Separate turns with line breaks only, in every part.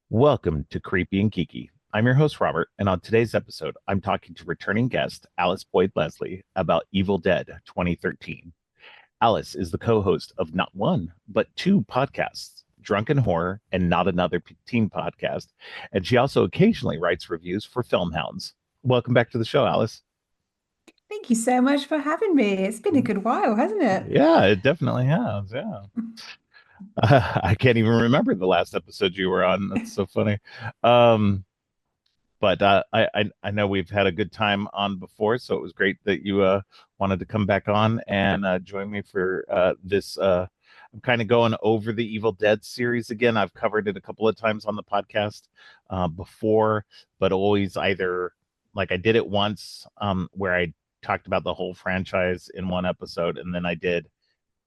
Welcome to Creepy and Geeky. I'm your host, Robert, and on today's episode, I'm talking to returning guest Alice Boyd Leslie about Evil Dead 2013. Alice is the co host of not one, but two podcasts, Drunken Horror and Not Another Teen Podcast, and she also occasionally writes reviews for Film Hounds. Welcome back to the show, Alice.
Thank you so much for having me. It's been a good while, hasn't it?
Yeah, it definitely has. Yeah. I can't even remember the last episode you were on. That's so funny. Um, but I know we've had a good time on before, so it was great that you wanted to come back on and join me for this. I'm kind of going over the Evil Dead series again. I've covered it a couple of times on the podcast before, but always either like I did it once where I talked about the whole franchise in one episode, and then I did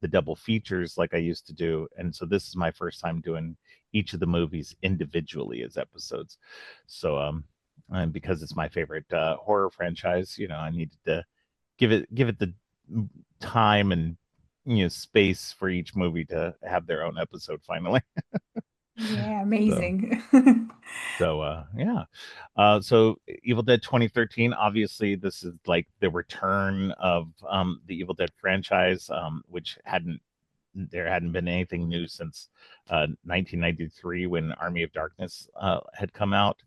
the double features like I used to do. And so this is my first time doing each of the movies individually as episodes. So and because it's my favorite horror franchise, I needed to give it the time and space for each movie to have their own episode finally.
Yeah,
So
amazing.
yeah. So Evil Dead 2013, obviously this is like the return of the Evil Dead franchise, which hadn't been anything new since 1993 when Army of Darkness had come out.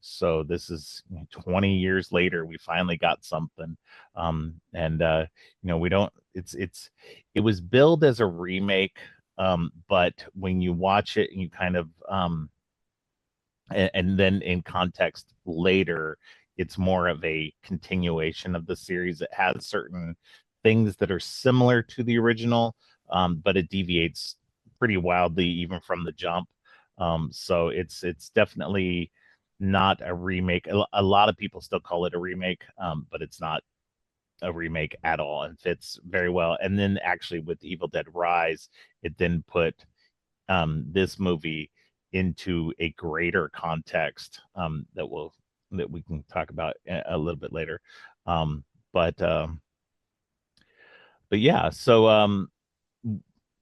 So this is 20 years later, we finally got something. And we don't. It was billed as a remake, but when you watch it and you kind of and then in context later, it's more of a continuation of the series. It has certain things that are similar to the original, but it deviates pretty wildly even from the jump. So it's definitely not a remake. A lot of people still call it a remake, but it's not a remake at all and fits very well. And then actually with Evil Dead Rise, it then put this movie into a greater context that we can talk about a little bit later. Um, but um, but yeah, so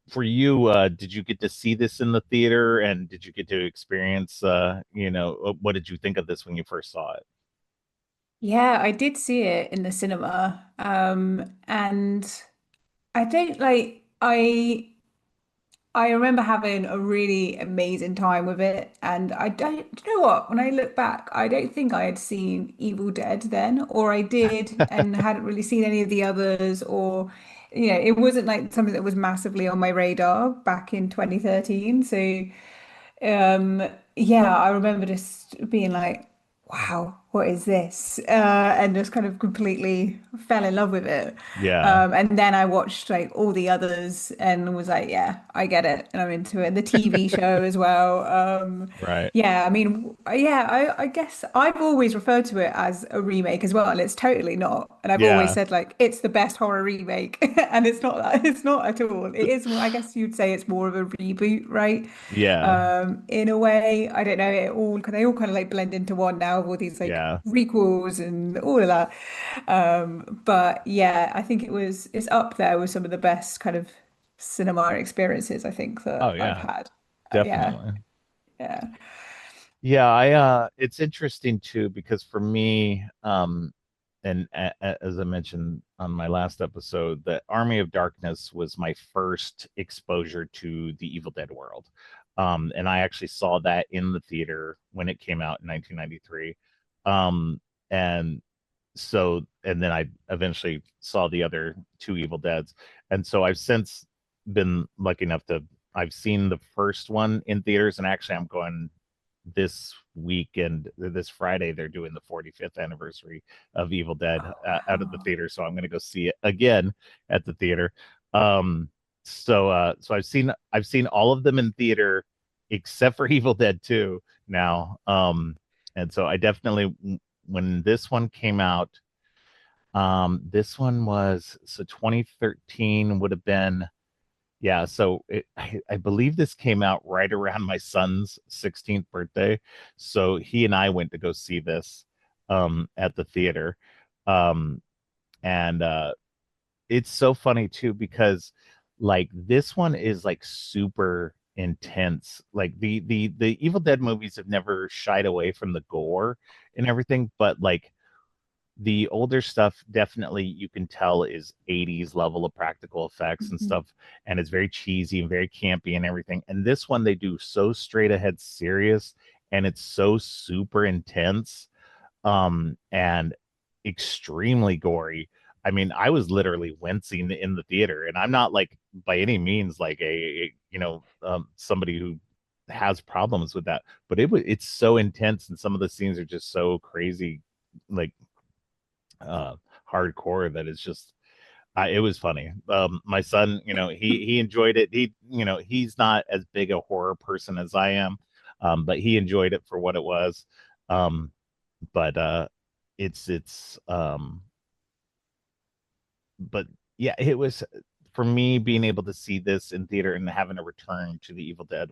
for you, did you get to see this in the theater, and did you get to experience? What did you think of this when you first saw it?
Yeah, I did see it in the cinema. And I don't like I remember having a really amazing time with it. And I don't, do you know what? When I look back, I don't think I had seen Evil Dead then, or I did and hadn't really seen any of the others, or it wasn't like something that was massively on my radar back in 2013. So yeah, I remember just being like, wow, what is this? And just kind of completely fell in love with it.
Yeah,
And then I watched like all the others and was like, yeah, I get it. And I'm into it. And the TV show as well.
right.
Yeah, I mean, yeah, I guess I've always referred to it as a remake as well, and it's totally not. And I've always
Yeah,
said like it's the best horror remake, and it's not that. It's not at all. It is, I guess you'd say it's more of a reboot, right?
yeah,
In a way, I don't know. They all kind of like blend into one now, with all these like
yeah.
requels and all of that. But yeah, I think it's up there with some of the best kind of cinema experiences I think
Oh
that I've
yeah,
had. Yeah,
definitely.
yeah.
Yeah, I it's interesting too because for me, and as I mentioned on my last episode, the Army of Darkness was my first exposure to the Evil Dead world. And I actually saw that in the theater when it came out in 1993. And and then I eventually saw the other two Evil Deads. And so I've since been lucky enough to I've seen the first one in theaters, and actually I'm going this weekend, this Friday, they're doing the 45th anniversary of Evil Dead
Oh
out of the
wow.
theater, so I'm going to go see it again at the theater. So I've seen all of them in theater except for Evil Dead 2 now. And so I definitely when this one came out, this one was so 2013 would have been yeah, so I believe this came out right around my son's 16th birthday. So he and I went to go see this at the theater. Um, and it's so funny too because like this one is like super. intense. Like the Evil Dead movies have never shied away from the gore and everything, but like the older stuff definitely you can tell is 80s level of practical effects and
Mhm.
stuff, and it's very cheesy and very campy and everything. And this one they do so straight ahead serious, and it's so super intense, and extremely gory. I mean, I was literally wincing in the theater, and I'm not like by any means like somebody who has problems with that, but it's so intense, and some of the scenes are just so crazy, like uh hardcore, that it's just it was funny. My son, he enjoyed it. He's not as big a horror person as I am, but he enjoyed it for what it was. Um, but it's but yeah, it was, for me, being able to see this in theater and having a return to the Evil Dead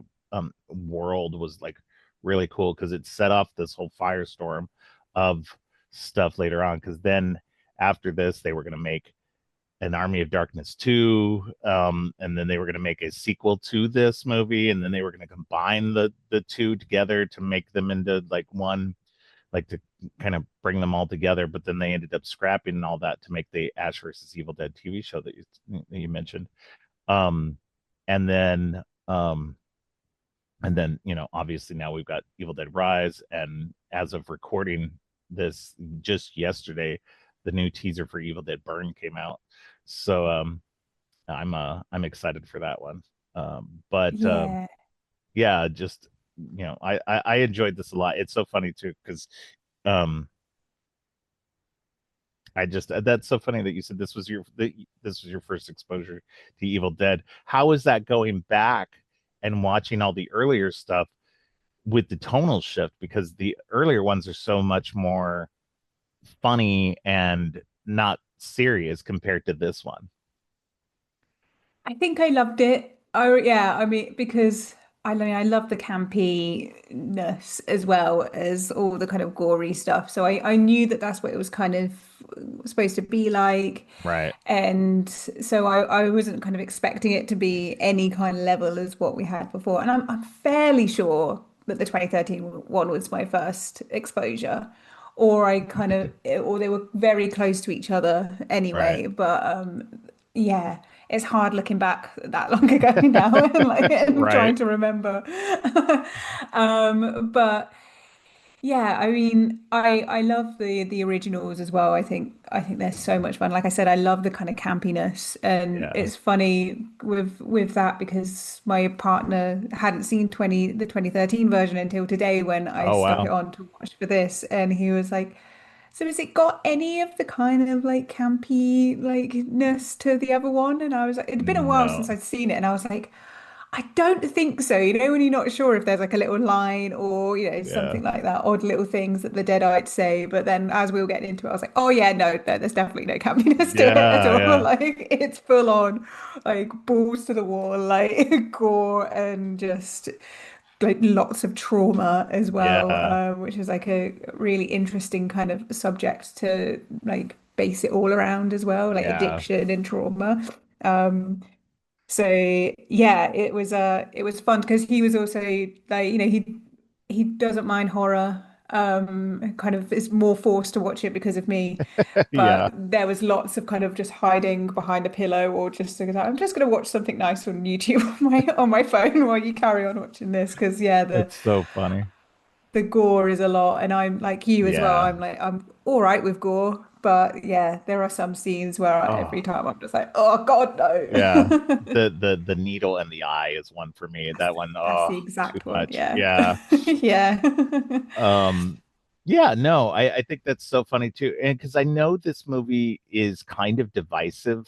world was like really cool, because it set off this whole firestorm of stuff later on. Because then after this, they were going to make an Army of Darkness 2, and then they were going to make a sequel to this movie, and then they were going to combine the two together to make them into like one, like to kind of bring them all together. But then they ended up scrapping all that to make the Ash versus Evil Dead TV show that you mentioned. Um, and then um, and then obviously now we've got Evil Dead Rise, and as of recording this just yesterday, the new teaser for Evil Dead Burn came out. So I'm excited for that one. But
Yeah.
yeah, just I enjoyed this a lot. It's so funny too, because um I just that's so funny that you said this was your first exposure to Evil Dead. How is that going back and watching all the earlier stuff with the tonal shift? Because the earlier ones are so much more funny and not serious compared to this one.
I think I loved it. Oh yeah, I mean because I love the campiness as well as all the kind of gory stuff. So I knew that that's what it was kind of supposed to be like.
Right.
And so I wasn't kind of expecting it to be any kind of level as what we had before. And I'm fairly sure that the 2013 one was my first exposure. Or I kind of, or they were very close to each other
Right.
anyway. But yeah, it's hard looking back that long ago now and like and
Right.
trying to remember. But yeah, I mean, I love the originals as well. I think they're so much fun. Like I said, I love the kind of campiness, and
Yeah.
it's funny with that because my partner hadn't seen 2013 version until today when I
Oh
stuck it
wow.
on to watch for this, and he was like, "So has it got any of the kind of like campy likeness to the other one?" And I was like, "It'd been a while since
No.
I'd seen it," and I was like. I don't think so. You know, when you're not sure if there's like a little line or,
Yeah.
something like that, odd little things that the Deadites say. But then as we were getting into it, I was like, oh yeah, no, there's definitely no campiness to it at
Yeah.
all.
Yeah.
Like it's full on, like balls to the wall, like gore and just like lots of trauma as well,
Yeah.
which is like a really interesting kind of subject to like base it all around as well, like
Yeah.
addiction and trauma. Um, so yeah, it was fun because he was also like, he doesn't mind horror. Kind of is more forced to watch it because of me. But
Yeah.
there was lots of kind of just hiding behind a pillow or just like, I'm just gonna watch something nice on YouTube on my phone while you carry on watching this. Because yeah, the
It's so funny.
the gore is a lot, and I'm like you as well.
Yeah.
I'm all right with gore, but yeah, there are some scenes where every
Oh,
time I'm just like, oh God,
yeah.
no.
The needle and the eye is one for me. That one,
That's
oh,
the
too
exact one.
much.
Yeah.
Yeah.
Yeah.
Um, yeah, no, I think that's so funny too. And because I know this movie is kind of divisive,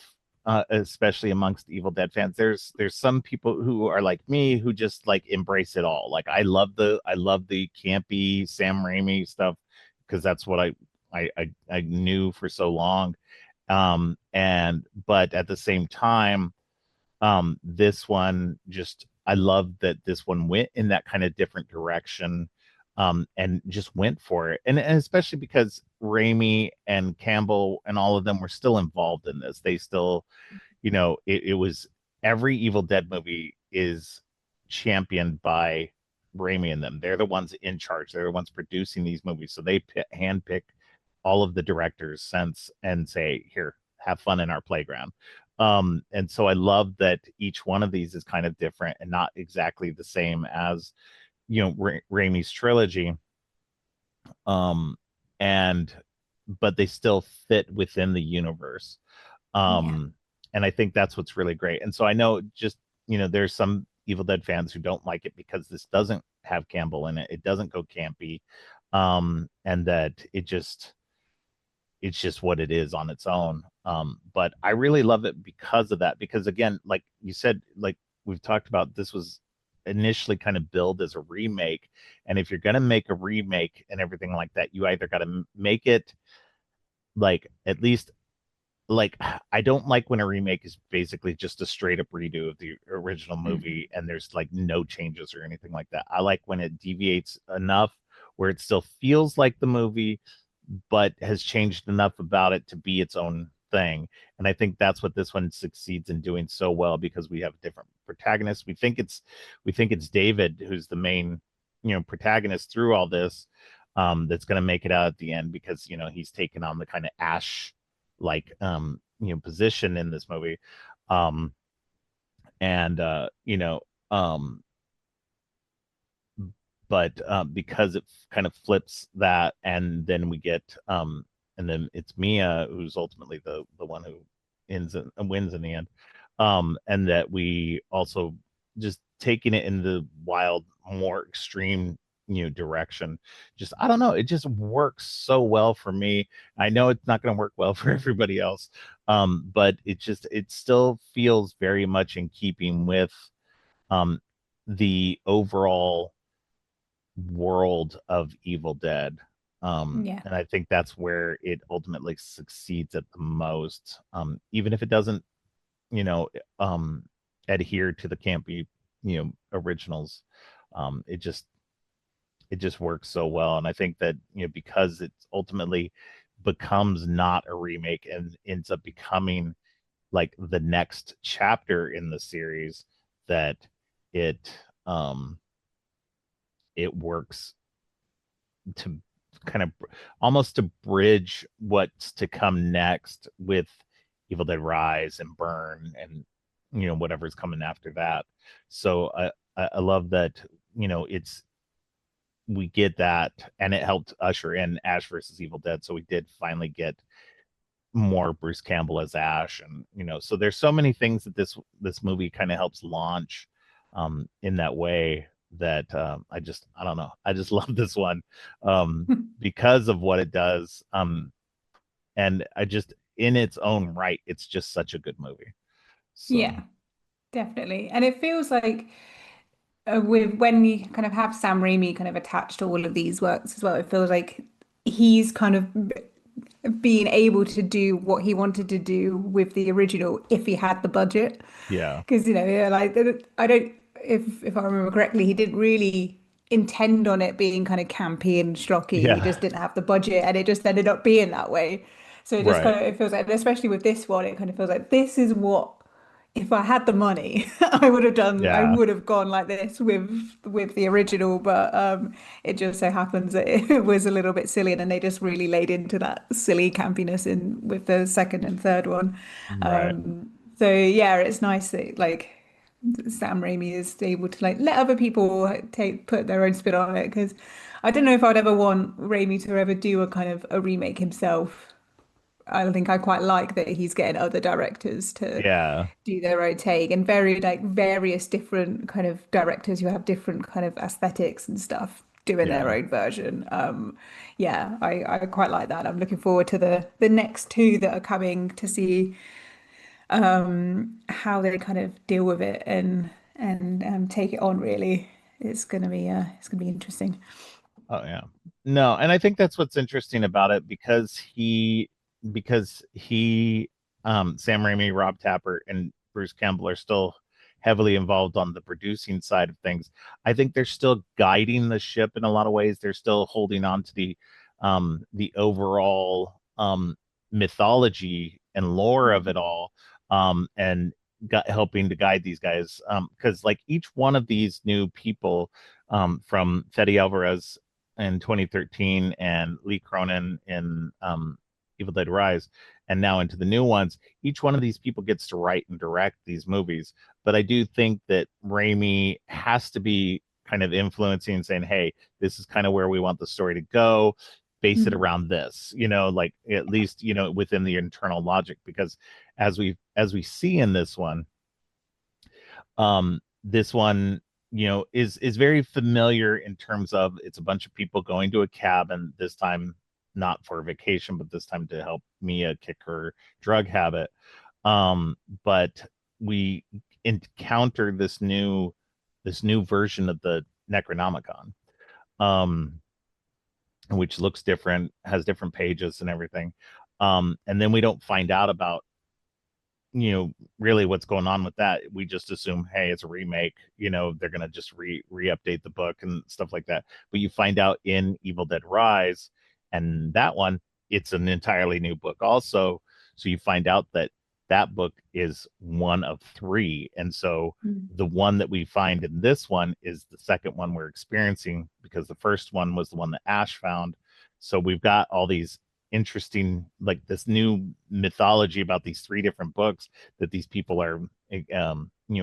especially amongst Evil Dead fans. There's some people who are like me who just like embrace it all. Like I love the campy Sam Raimi stuff, because that's what I knew for so long. And but at the same time, this one, just I love that this one went in that kind of different direction, and just went for it. And especially because Raimi and Campbell and all of them were still involved in this. They still, it was, every Evil Dead movie is championed by Raimi and them. They're the ones in charge. They're the ones producing these movies. So they handpick all of the directors since and say, here, have fun in our playground. And so I love that each one of these is kind of different and not exactly the same as, Raimi's trilogy. Um, and, but they still fit within the universe.
Yeah.
Um, and I think that's what's really great. And so I know just, there's some Evil Dead fans who don't like it because this doesn't have Campbell in it. It doesn't go campy. And that it's just what it is on its own. But I really love it because of that. Because again, like you said, like we've talked about, this was initially kind of billed as a remake. And if you're going to make a remake and everything like that, you either got to make it like at least like I don't like when a remake is basically just a straight up redo of the original
Mhm.
movie and there's like no changes or anything like that. I like when it deviates enough where it still feels like the movie but has changed enough about it to be its own thing. And I think that's what this one succeeds in doing so well because we have different protagonists. We think it's David who's the main, protagonist through all this, that's going to make it out at the end because he's taken on the kind of Ash like position in this movie. Um and um but because it kind of flips that and then we get and then it's Mia who's ultimately the one who wins in the end. And that we also just taking it in the wild more extreme direction. Just I don't know, it just works so well for me. I know it's not going to work well for everybody else, but it still feels very much in keeping with um the overall world of Evil Dead.
Yeah.
And I think that's where it ultimately succeeds at the most. Even if it doesn't, you know, um, adhere to the campy, originals. It just works so well. And I think that, because it ultimately becomes not a remake and ends up becoming like the next chapter in the series, that it um it works to kind of almost to bridge what's to come next with Evil Dead Rise and Burn and whatever's coming after that. So I love that it's we get that and it helped usher in Ash versus Evil Dead. So we did finally get more Bruce Campbell as Ash, and so there's so many things that this movie kind of helps launch in that way that I don't know, I just love this one because of what it does, and I just in its own right, it's just such a good movie. So
Yeah, definitely. And it feels like with when you kind of have Sam Raimi kind of attached to all of these works as well, it feels like he's kind of being able to do what he wanted to do with the original if he had the budget.
yeah,
Because yeah, like I don't, if I remember correctly, he didn't really intend on it being kind of campy and schlocky. He
yeah,
just didn't have the budget, and it just ended up being that way. So it just
right,
kind of it feels like, especially with this one, it kind of feels like this is what if I had the money, I would have done. I
yeah,
would have gone like this with the original, but it just so happens that it was a little bit silly, and then they just really laid into that silly campiness in with the second and third one.
right,
So yeah, it's nice that like Sam Raimi is able to like let other people put their own spin on it because I don't know if I'd ever want Raimi to ever do a kind of a remake himself. I think I quite like that he's getting other directors to
yeah,
do their own take and very like various different kind of directors who have different kind of aesthetics and stuff doing their
yeah.
own version. Yeah, I quite like that. I'm looking forward to the next two that are coming to see how they kind of deal with it and take it on really. It's gonna be interesting.
Oh yeah. No, and I think that's what's interesting about it because he Sam Raimi, Rob Tapert, and Bruce Campbell are still heavily involved on the producing side of things. I think they're still guiding the ship in a lot of ways. They're still holding on to the overall mythology and lore of it all. And helping to guide these guys, because like each one of these new people, from Fede Alvarez in 2013 and Lee Cronin in Evil Dead Rise, and now into the new ones, each one of these people gets to write and direct these movies. But I do think that Raimi has to be kind of influencing and saying, hey, this is kind of where we want the story to go, base it
Mm.
around this, like at least, within the internal logic. Because as we see in this one, is very familiar in terms of it's a bunch of people going to a cabin, this time not for a vacation, but this time to help Mia kick her drug habit. But we encounter this new version of the Necronomicon, um, which looks different, has different pages and everything. And then we don't find out about, really what's going on with that. We just assume, hey, it's a remake, they're gonna just re-update the book and stuff like that. But you find out in Evil Dead Rise, and that one, it's an entirely new book also. So you find out that that book is one of three. And so
Mm.
the one that we find in this one is the second one we're experiencing, because the first one was the one that Ash found. So we've got all these interesting, like this new mythology about these three different books that these people are,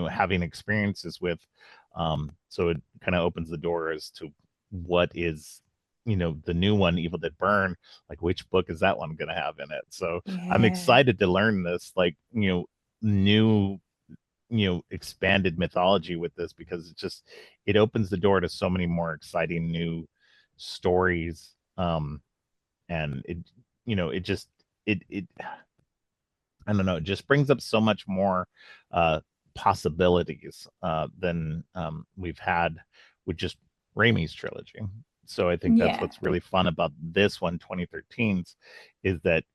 having experiences with. So it kind of opens the door as to what is, the new one, Evil Dead Burn, like which book is that one going to have in it. So I'm
Yeah.
excited to learn this, like, new, expanded mythology with this, because it opens the door to so many more exciting new stories. And it just, it I don't know, it just brings up so much more uh possibilities than we've had with just Raimi's trilogy. So I think that's
Yeah.
what's really fun about this one, 2013's, is that,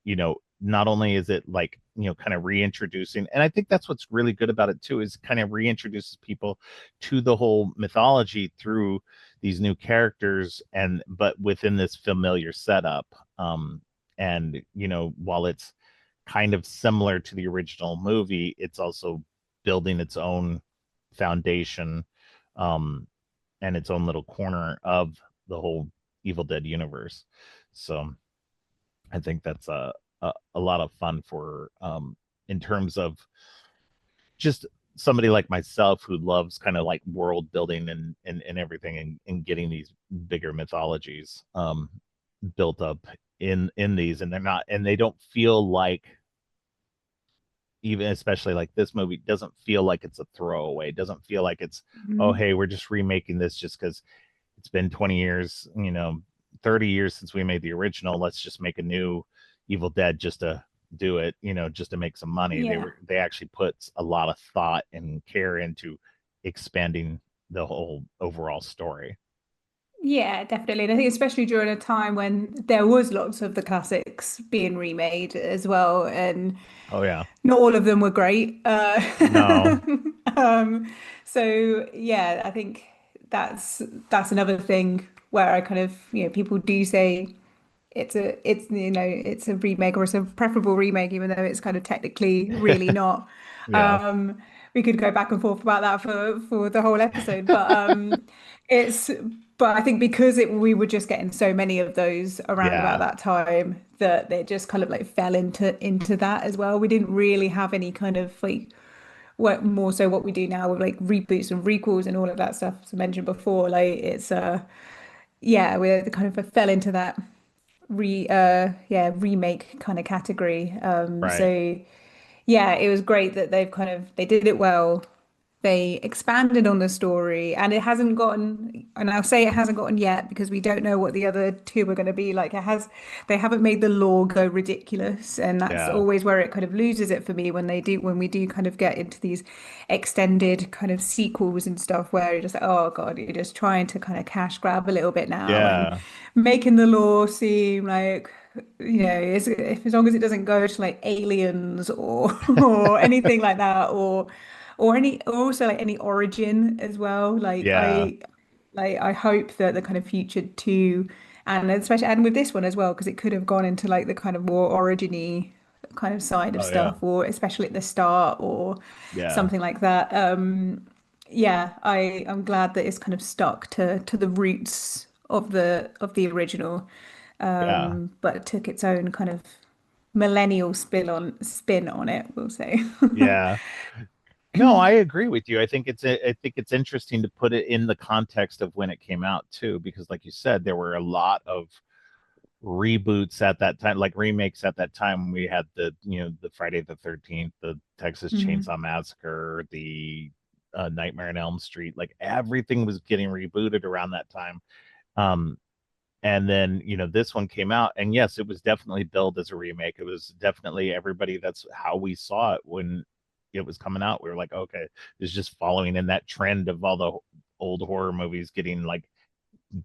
not only is it like, kind of reintroducing, and I think that's what's really good about it too, is kind of reintroduces people to the whole mythology through these new characters, and but within this familiar setup. And while it's kind of similar to the original movie, it's also building its own foundation, um, and its own little corner of the whole Evil Dead universe. So I think that's a lot of fun for, in terms of just somebody like myself who loves kind of like world building and everything, and getting these bigger mythologies built up in these, and they don't feel like, even especially like this movie, doesn't feel like it's a throwaway. It doesn't feel like it's, oh,
Mhm.
hey, we're just remaking this just because it's been 20 years, 30 years since we made the original. Let's just make a new Evil Dead just to do it, just to make some money.
Yeah.
They actually put a lot of thought and care into expanding the whole overall story.
Yeah, definitely. And I think especially during a time when there was lots of the classics being remade as well, and
Oh yeah.
not all of them were great.
No.
Um, so yeah, I think that's another thing where I kind of, people do say it's a remake, or it's a preferable remake, even though it's kind of technically really not.
Yeah.
Um, we could go back and forth about that for the whole episode, but it's but I think because we were just getting so many of those around about
Yeah.
that time that it just kind of like fell into that as well. We didn't really have any kind of like what more so what we do now with like reboots and requels and all of that stuff, as I mentioned before. Like it's yeah, we kind of fell into that remake kind of category.
Right.
So yeah, it was great that they did it well. They expanded on the story, and it hasn't gotten, and I'll say it hasn't gotten yet because we don't know what the other two are going to be like. They haven't made the lore go ridiculous, and that's
Yeah.
always where it kind of loses it for me when we do kind of get into these extended kind of sequels and stuff where you're just like, oh God, you're just trying to kind of cash grab a little bit now and
Yeah.
making the lore seem like if as long as it doesn't go to like aliens or or anything like that, or any or also like any origin as well.
Yeah.
Like I hope that the kind of future too, and especially and with this one as well, because it could have gone into like the kind of more originy kind of side of
Oh yeah.
stuff, or especially at the start or
Yeah.
something like that. Yeah, I'm glad that it's kind of stuck to the roots of the original,
Yeah.
but it took its own kind of millennial spin on it, we'll say.
Yeah. No, I agree with you. I think it's interesting to put it in the context of when it came out too, because like you said, there were a lot of reboots at that time, like remakes at that time. We had the Friday the 13th, the Texas
Mhm.
Chainsaw Massacre, the Nightmare on Elm Street. Like everything was getting rebooted around that time. Um, and then this one came out, and yes, it was definitely billed as a remake. It was definitely everybody. That's how we saw it when it was coming out. We were like, okay, it's just following in that trend of all the old horror movies getting like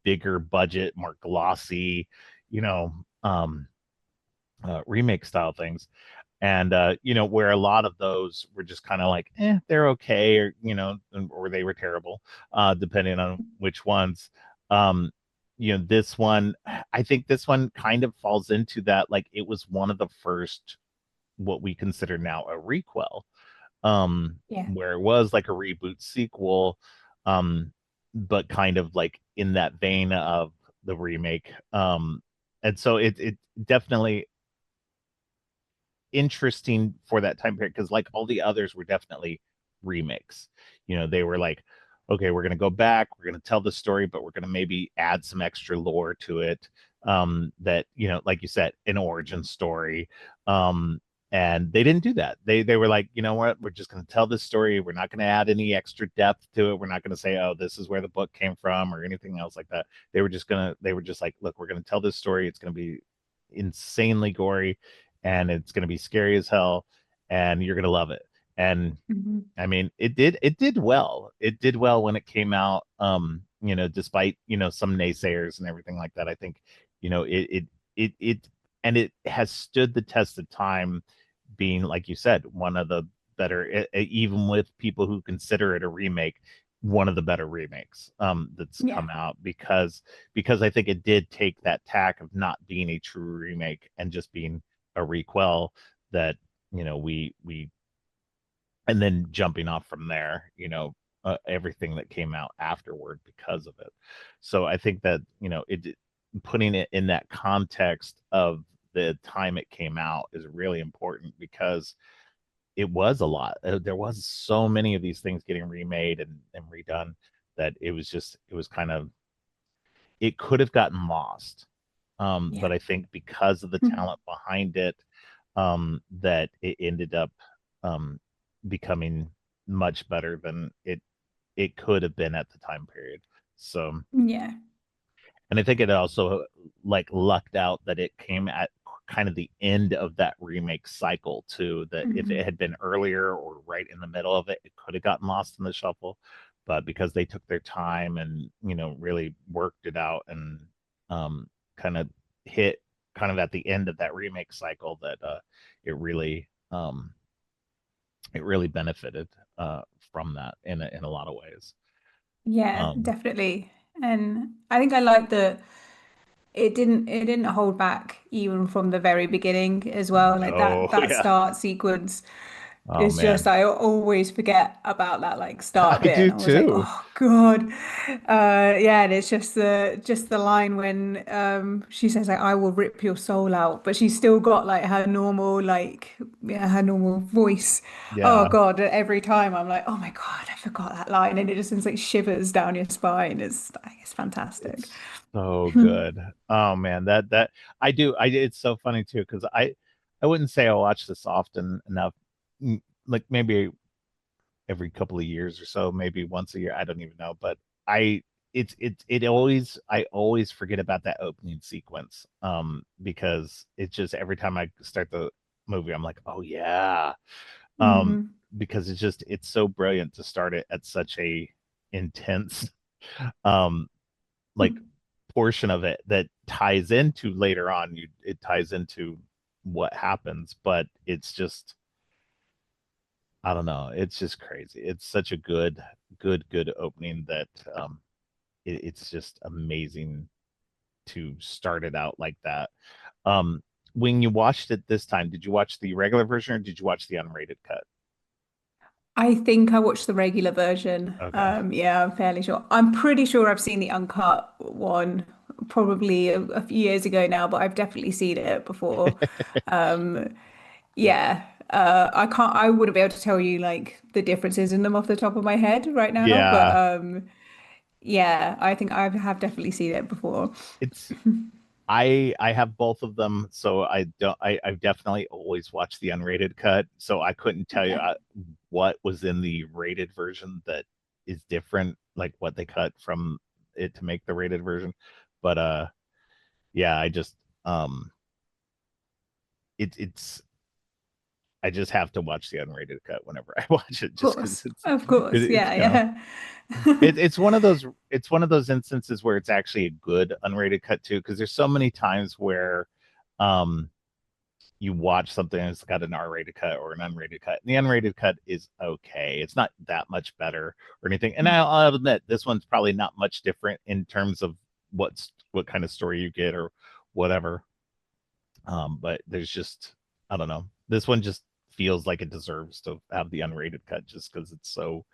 bigger budget, more glossy, you know, um, remake style things. And where a lot of those were just kind of like, they're okay, or or they were terrible, depending on which ones. Um, this one, I think this one kind of falls into that. Like, it was one of the first, what we consider now a requel,
Yeah.
where it was like a reboot sequel, um, but kind of like in that vein of the remake. And so it definitely interesting for that time period, because like all the others were definitely remakes. They were like, okay, we're going to go back, we're going to tell the story, but we're going to maybe add some extra lore to it, that like you said, an origin story. And they didn't do that. They were like, you know what, we're just going to tell this story, we're not going to add any extra depth to it, we're not going to say, oh, this is where the book came from or anything else like that. They were just like, look, we're going to tell this story, it's going to be insanely gory, and it's going to be scary as hell, and you're going to love it. And
Mhm.
I mean, it did well. It did well when it came out. Despite some naysayers and everything like that. I think it and it has stood the test of time, being, like you said, one of the better, even with people who consider it a remake, one of the better remakes that's
Yeah.
come out, because I think it did take that tack of not being a true remake and just being a requel, that we and then jumping off from there, everything that came out afterward because of it. So I think that it putting it in that context of the time it came out is really important, because it was a lot. There was so many of these things getting remade and redone, that it was kind of, it could have gotten lost.
Yeah.
But I think because of the talent behind it, that it ended up um, becoming much better than it could have been at the time period. So,
Yeah.
and I think it also like lucked out that it came at kind of the end of that remake cycle too. That if it
Mhm.
had been earlier or right in the middle of it, it could have gotten lost in the shuffle. But because they took their time and really worked it out, and um, kind of hit kind of at the end of that remake cycle, that it really um, it really benefited from that in a lot of ways.
Yeah,
Um,
definitely. And I think I like that it didn't hold back even from the very beginning as well. Like
no,
that
yeah,
start sequence
oh
is just,
man,
I always forget about that like start
I
bit, and
do
I was like,
too.
oh God. Yeah, and it's just the line when she says like, I will rip your soul out, but she's still got like her normal, like, yeah, her normal voice. Oh
Yeah,
God, every time I'm like, oh my God, I forgot that line, and it just sends like shivers down your spine. It's fantastic.
it's so good. Oh man, that I do. It's so funny too, because I wouldn't say I watch this often enough. Like maybe every couple of years or so, maybe once a year. I don't even know, but I it always, I always forget about that opening sequence. Because it's just every time I start the movie, I'm like, oh yeah. Um,
Hmm.
because it's so brilliant to start it at such a intense um like portion of it that ties into later on. It ties into what happens, but it's just, I don't know, it's just crazy. It's such a good opening, that it's just amazing to start it out like that. um when you watched it this time, did you watch the regular version or did you watch the unrated cut?
I think I watched the regular version.
Okay.
Yeah, I'm fairly sure. I'm pretty sure I've seen the uncut one probably a few years ago now, but I've definitely seen it before. Um, yeah, I wouldn't be able to tell you like the differences in them off the top of my head right now, but
Yeah,
yeah, I think I have definitely seen it before.
it's I have both of them, so I don't. I've definitely always watched the unrated cut, so I couldn't tell you
Okay.
what was in the rated version that is different, like what they cut from it to make the rated version. But yeah, I just um, it's I just have to watch the unrated cut whenever I watch it, just because
Of course,
it's
yeah, yeah.
it's one of those instances where it's actually a good unrated cut too, because there's so many times where um you watch something and it's got an R-rated cut or an unrated cut. And the unrated cut is okay. It's not that much better or anything. And I'll admit this one's probably not much different in terms of what kind of story you get or whatever. But there's just I don't know. This one just feels like it deserves to have the unrated cut just because it's so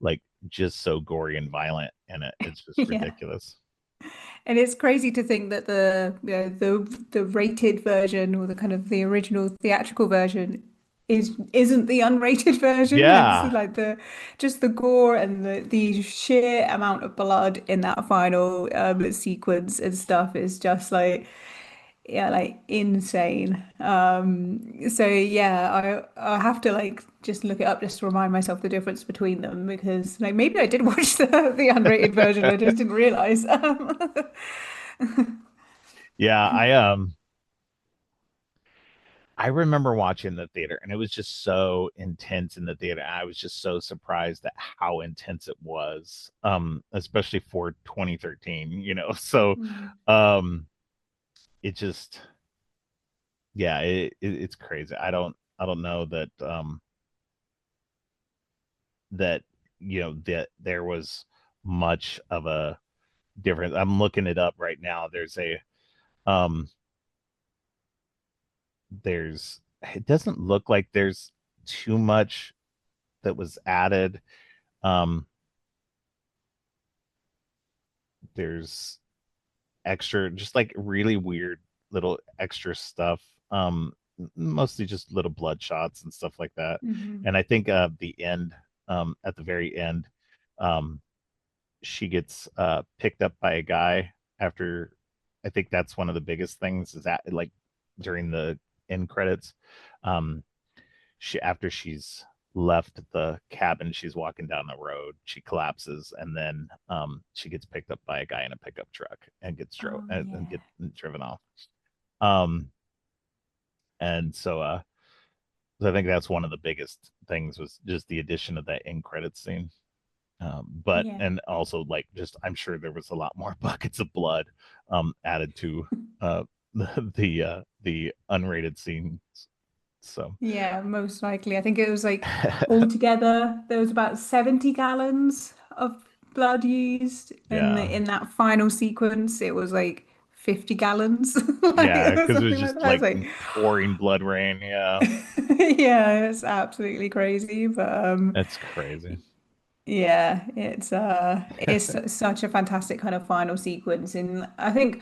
like just so gory and violent and it's just
Yeah.
ridiculous.
And it's crazy to think that the rated version or the kind of the original theatrical version isn't the unrated version. It's
Yeah.
like the just the gore and the sheer amount of blood in that final sequence and stuff is just like yeah, like insane. So yeah, I have to like just look it up just to remind myself the difference between them because like maybe I did watch the unrated version, I just didn't realize.
Yeah, I remember watching the theater and it was just so intense in the theater. I was just so surprised at how intense it was. Especially for 2013, you know. So
Mm.
um it just yeah, it's crazy. I don't know that that that there was much of a difference. I'm looking it up right now. Um there's it doesn't look like there's too much that was added. Um there's extra just like really weird little extra stuff. Mostly just little blood shots and stuff like that.
Hmm.
And I think the end at the very end um she gets picked up by a guy after I think that's one of the biggest things is that like during the end credits. Um she after she's left the cabin, she's walking down the road, she collapses, and then she gets picked up by a guy in a pickup truck and gets
Oh
and
yeah.
get driven off. Um and so I think that's one of the biggest things was just the addition of that end credit scene. But
Yeah.
and also like just I'm sure there was a lot more buckets of blood added to the unrated scenes. So
Yeah, most likely. I think it was like altogether there was about 70 gallons of blood used
yeah.
in that final sequence. It was like 50 gallons, like
Yeah, because it was
something like
just
that. It's
like
like
pouring blood rain. Yeah,
yeah, it's absolutely crazy. But
that's crazy.
yeah, it's such a fantastic kind of final sequence. And I think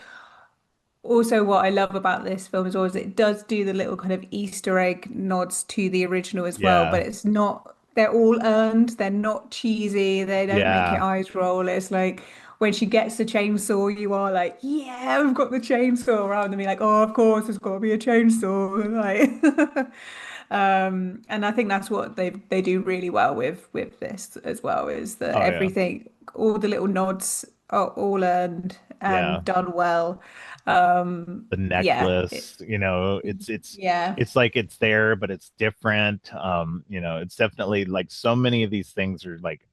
also what I love about this film as well is it does do the little kind of Easter egg nods to the original as well, but
Yeah,
it's not, they're all earned, they're not cheesy, they don't make your
yeah.
eyes roll. It's like when she gets the chainsaw, you are like, yeah, we've got the chainsaw rather than be like, oh, of course, there's got to be a chainsaw. Like, and I think that's what they do really well with this as well, is that
Oh yeah,
everything, all the little nods are all earned
yeah.
and done well.
The
Yeah,
necklace,
yeah.
it's like it's there, but it's different. It's definitely like so many of these things are like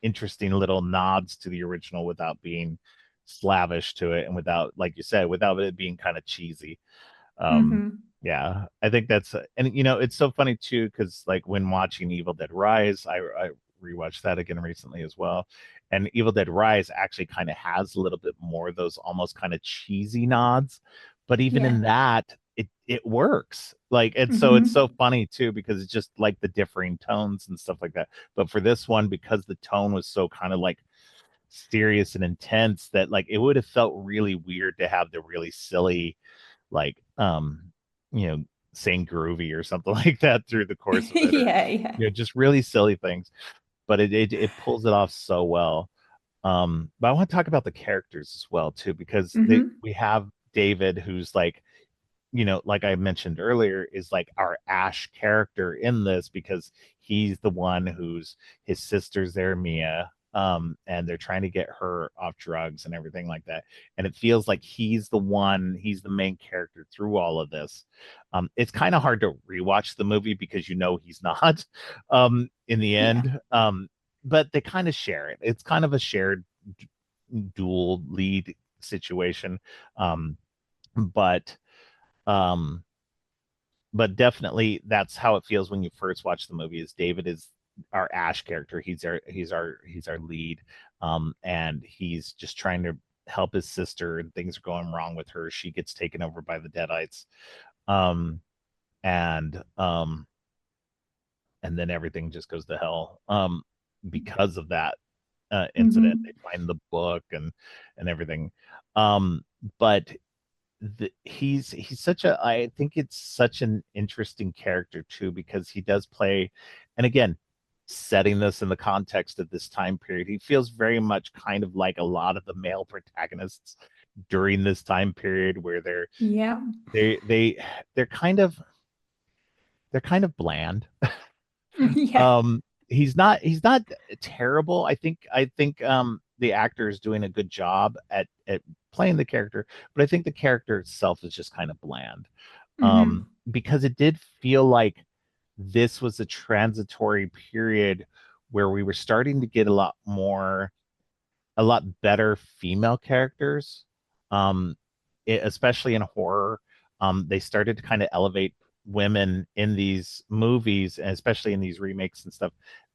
interesting little nods to the original without being slavish to it, and without, like you said, without it being kind of cheesy. um
Hmm.
yeah, I think that's and it's so funny too because like when watching Evil Dead Rise, I rewatched that again recently as well, and Evil Dead Rise actually kind of has a little bit more of those almost kind of cheesy nods, but even
Yeah.
in that, it works. Like, and so it's
Hmm.
so funny too because it's just like the differing tones and stuff like that. But for this one, because the tone was so kind of like serious and intense, that like it would have felt really weird to have the really silly, like you know, saying groovy or something like that through the course of it, or
Yeah, yeah.
just really silly things. But it pulls it off so well. But I want to talk about the characters as well too, because they
Hmm.
we have David, who's like, like I mentioned earlier, is like our Ash character in this because he's the one who's his sister's there, Mia, and they're trying to get her off drugs and everything like that. And it feels like he's the main character through all of this. It's kind of hard to rewatch the movie because he's not, in the
Yeah.
end. But they kind of share it. It's kind of a shared dual lead situation. Um, but um but definitely that's how it feels when you first watch the movie. Is David is our Ash character. He's our lead, and he's just trying to help his sister, and things are going wrong with her. She gets taken over by the Deadites, um and then everything just goes to hell, because of that incident. They
Hmm.
find the book and everything, um but he's such a I think it's such an interesting character too, because he does play, and again, setting this in the context of this time period, he feels very much kind of like a lot of the male protagonists during this time period, where
Yeah.
they they they're kind of bland.
Yeah.
He's not terrible. I think the actor is doing a good job at playing the character, but I think the character itself is just kind of bland.
Hmm.
Because it did feel like this was a transitory period where we were starting to get a lot better female characters, um, especially in horror. They started to kind of elevate women in these movies, and especially in these remakes and stuff.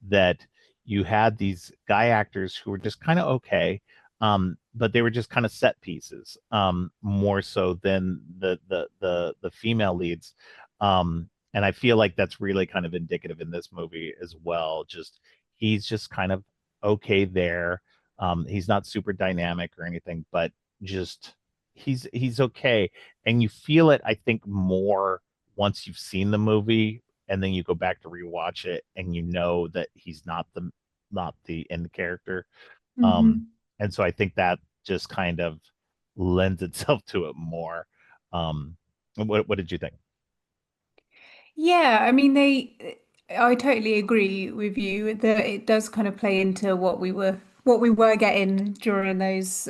That you had these guy actors who were just kind of okay, but they were just kind of set pieces, more so than the female leads. And I feel like that's really kind of indicative in this movie as well. Just he's just kind of okay there. He's not super dynamic or anything, but just he's okay. And you feel it, I think, more once you've seen the movie and then you go back to rewatch it and you know that he's not the end character. Um,
Hmm.
and so I think that just kind of lends itself to it more. Um, what did you think?
Yeah, I mean I totally agree with you that it does kind of play into what we were getting during those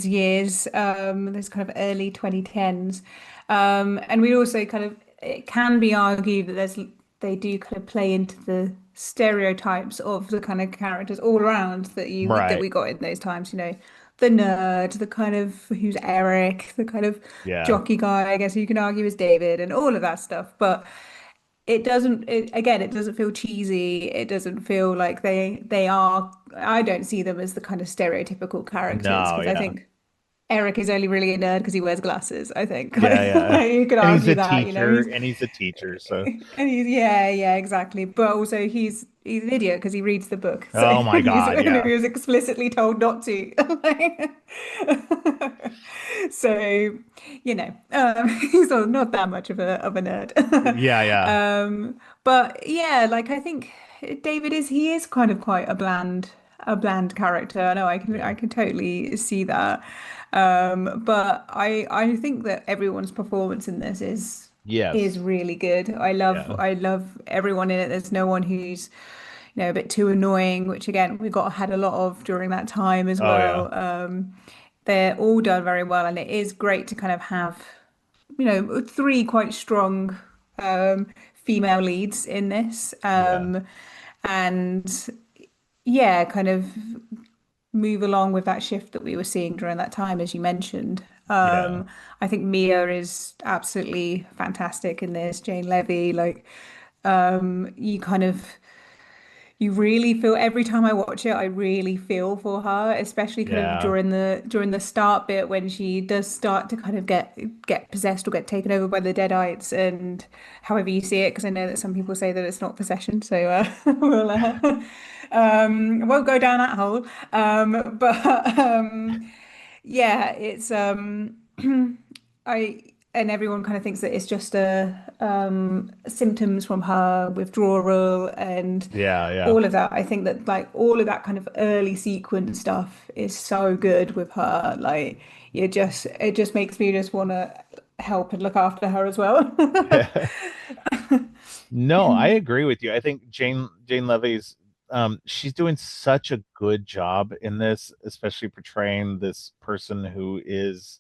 years, those kind of early 2010s. And we also kind of it can be argued that they do kind of play into the stereotypes of the kind of characters all around that
Right.
we got in those times, the nerd, the kind of who's Eric, the kind of
Yeah.
jockey guy, I guess you can argue is David and all of that stuff. But it doesn't feel cheesy. It doesn't feel like they are. I don't see them as the kind of stereotypical characters
No,
because I
yeah.
think Eric is only really a nerd because he wears glasses, I think.
Yeah,
Like,
yeah.
you could
And he's
argue
a
that,
teacher, and he's a teacher, so
and yeah, yeah, exactly. But also he's an idiot because he reads the book. So
oh my God,
and
yeah.
he was explicitly told not to. So, he's not that much of a nerd.
Yeah, yeah.
But yeah, like I think he is kind of quite a bland character. No,
Yeah.
I can totally see that. But I think that everyone's performance in this is
Yes.
really good.
Yeah.
I love everyone in it. There's no one who's, a bit too annoying, which again we got had a lot of during that time as
Oh yeah.
well. They're all done very well, and it is great to kind of have, three quite strong female leads in this.
Yeah.
And yeah, kind of move along with that shift that we were seeing during that time, as you mentioned.
Yeah.
I think Mia is absolutely fantastic in this. Jane Levy, like you kind of you really feel every time I watch it, I really feel for her, especially kind of
Yeah.
during the start bit when she does start to kind of get possessed or get taken over by the Deadites, and however you see it, because I know that some people say that it's not possession, so won't go down that hole. But yeah, it's I and everyone kind of thinks that it's just a symptoms from her withdrawal and
Yeah, yeah.
all of that. I think that like all of that kind of early sequence stuff is so good with her. Like it just makes me just want to help and look after her as well.
No, I agree with you. I think Jane Levy's she's doing such a good job in this, especially portraying this person who is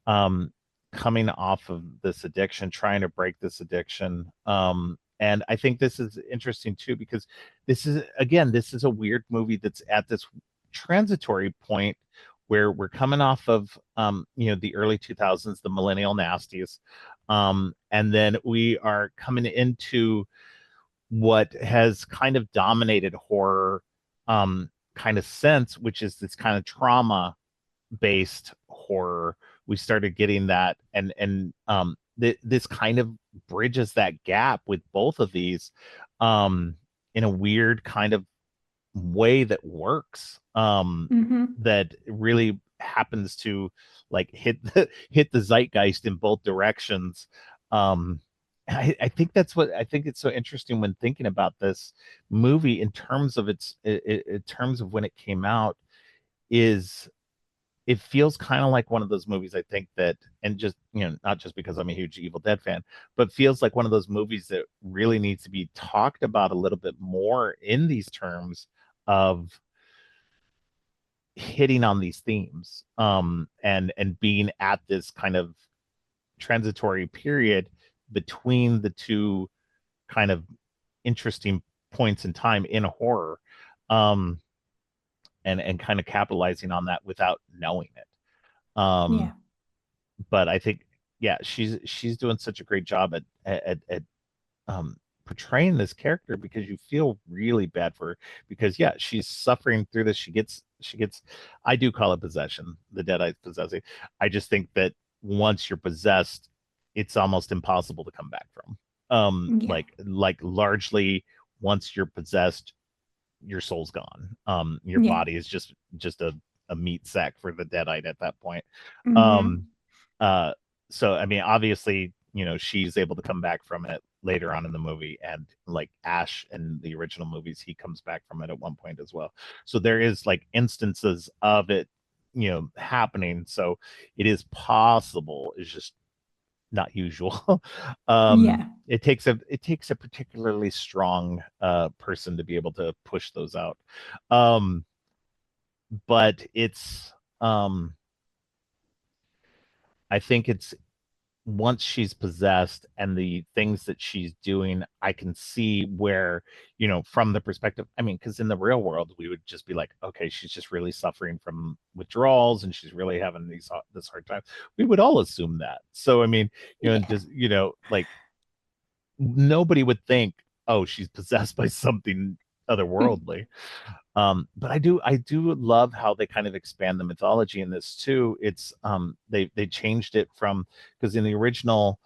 um coming off of this addiction, trying to break this addiction. And I think this is interesting too because this is a weird movie that's at this transitory point where we're coming off of the early 2000s, the millennial nasties. And then we are coming into what has kind of dominated horror kind of sense, which is this kind of trauma based horror. We started getting that, and this kind of bridges that gap with both of these in a weird kind of way that works.
Hmm.
That really happens to like hit the zeitgeist in both directions. I think that's what I think it's so interesting when thinking about this movie in terms of in terms of when it came out is it feels kind of like one of those movies I think that, and just not just because I'm a huge Evil Dead fan, but feels like one of those movies that really needs to be talked about a little bit more in these terms of hitting on these themes, and being at this kind of transitory period between the two kind of interesting points in time in horror, um and kind of capitalizing on that without knowing it.
Yeah.
But I think, yeah, she's doing such a great job at portraying this character because you feel really bad for her because yeah, she's suffering through this. She gets I do call it possession, the Deadites possessing. I just think that once you're possessed, it's almost impossible to come back from.
Yeah.
Like largely once you're possessed, your soul's gone. Your
Yeah.
body is just a meat sack for the Deadite at that point. Um,
Hmm.
uh, so I mean, obviously, she's able to come back from it later on in the movie, and like Ash in the original movies, he comes back from it at one point as well. So there is like instances of it, happening. So it is possible. It's just not usual.
Yeah.
It takes a particularly strong person to be able to push those out. Um, but I think it's once she's possessed and the things that she's doing, I can see where, from the perspective, I mean, because in the real world, we would just be like, okay, she's just really suffering from withdrawals and she's really having this hard time. We would all assume that. So, I mean,
Yeah.
just, like nobody would think, oh, she's possessed by something otherworldly. But I do love how they kind of expand the mythology in this too. It's they changed it from, because in the original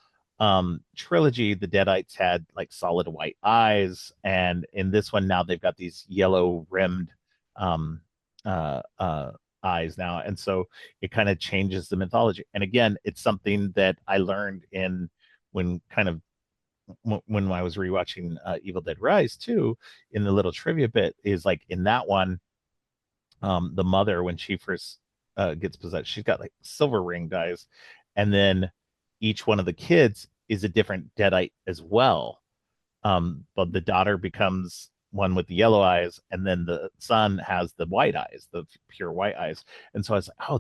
trilogy, the Deadites had like solid white eyes, and in this one now they've got these yellow rimmed um uh uh eyes now, and so it kind of changes the mythology. And again, it's something that I learned in when kind of when I was rewatching Evil Dead Rise too, in the little trivia bit, is like in that one, the mother when she first gets possessed, she's got like silver ring eyes, and then each one of the kids is a different Deadite as well. But the daughter becomes one with the yellow eyes, and then the son has the white eyes, the pure white eyes. And so I was like, oh,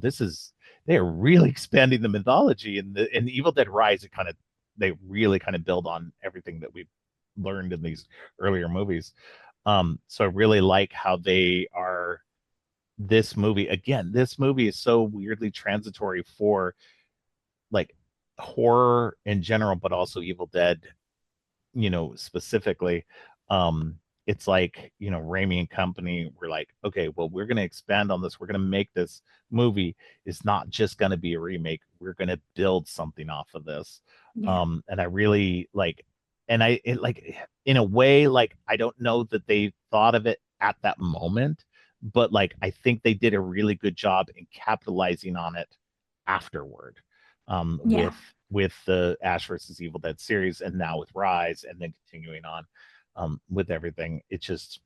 they are really expanding the mythology. And in Evil Dead Rise, they really kind of build on everything that we've learned in these earlier movies. So I really like how they are this movie. Again, this movie is so weirdly transitory for like horror in general, but also Evil Dead, specifically. it's like, Raimi and company were like, okay, well, we're going to expand on this. We're going to make this movie. It's not just going to be a remake. We're going to build something off of this.
Yeah.
And I really like, and like, in a way, like, I don't know that they thought of it at that moment, but like, I think they did a really good job in capitalizing on it afterward,
Yeah.
with the Ash versus Evil Dead series, and now with Rise, and then continuing on, with everything. It's just,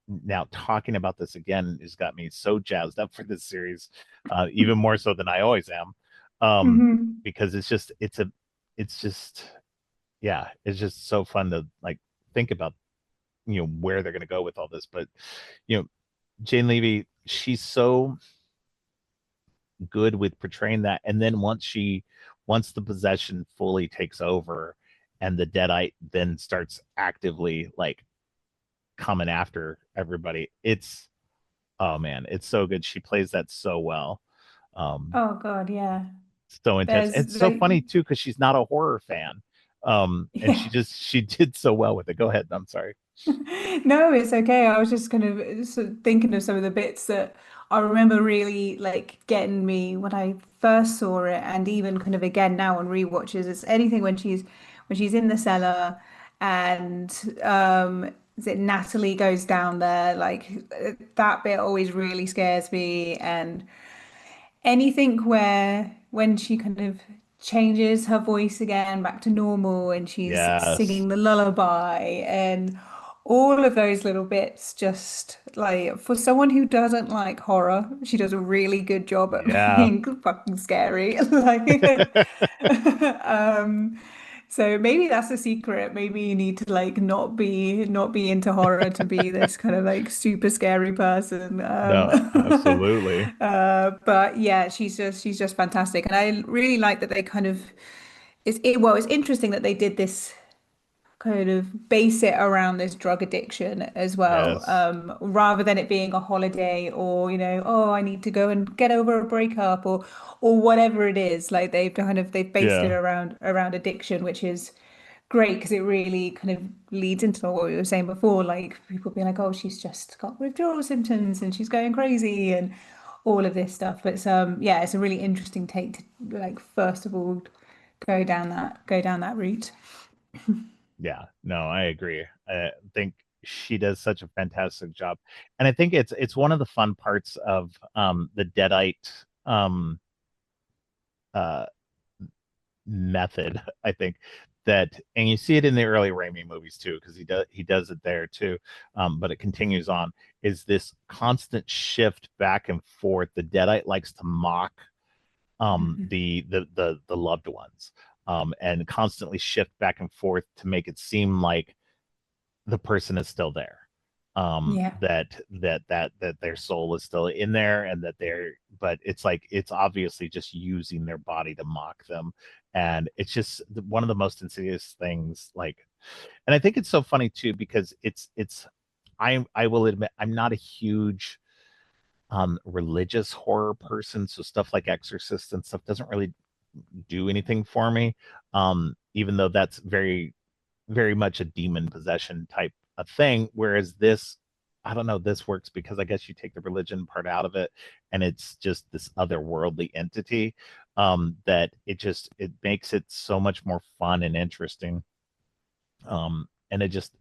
now talking about this again has got me so jazzed up for this series, even more so than I always am,
Hmm.
because it's just, yeah, it's just so fun to like think about, where they're going to go with all this. But you know, Jane Levy, she's so good with portraying that. And then once the possession fully takes over, and the Deadite then starts actively like coming after everybody, it's, oh man, it's so good. She plays that so well. Um,
Oh God, yeah.
so intense.
There's
It's so
like,
funny too because she's not a horror fan. And
yeah.
she did so well with it. Go ahead. I'm sorry.
No, it's okay. I was just kind of sort of thinking of some of the bits that I remember really like getting me when I first saw it, and even kind of again now on rewatches. It's anything when she's in the cellar, and is it Natalie goes down there, like that bit always really scares me. And anything where when she kind of changes her voice again back to normal and she's
Yes.
singing the lullaby and all of those little bits, just like for someone who doesn't like horror, she does a really good job at
Yeah.
being fucking scary. Like um so maybe that's the secret. Maybe you need to like not be into horror to be this kind of like super scary person.
No, absolutely.
But yeah, she's just fantastic, and I really like that they kind of it's interesting that they did this kind of base it around this drug addiction as well,
Yes.
rather than it being a holiday or oh I need to go and get over a breakup or whatever it is. Like they've based it
Yeah.
around addiction, which is great because it really kind of leads into what we were saying before, like people being like, oh, she's just got withdrawal symptoms and she's going crazy and all of this stuff. But yeah, it's a really interesting take to like first of all go down that route.
Yeah, no, I agree. I think she does such a fantastic job. And I think it's one of the fun parts of, the Deadite, uh method, I think, that, and you see it in the early Raimi movies too, because he does it there too. But it continues on, is this constant shift back and forth. The Deadite likes to mock,
Mhm.
the loved ones, and constantly shift back and forth to make it seem like the person is still there,
Yeah,
that their soul is still in there, and that they're, but it's like, it's obviously just using their body to mock them. And it's just one of the most insidious things, like, and I think it's so funny too because it's I will admit I'm not a huge, religious horror person, so stuff like Exorcist and stuff doesn't really do anything for me, even though that's very, very much a demon possession type of thing. Whereas this, I don't know, this works because I guess you take the religion part out of it, and it's just this otherworldly entity, that it makes it so much more fun and interesting. And it just,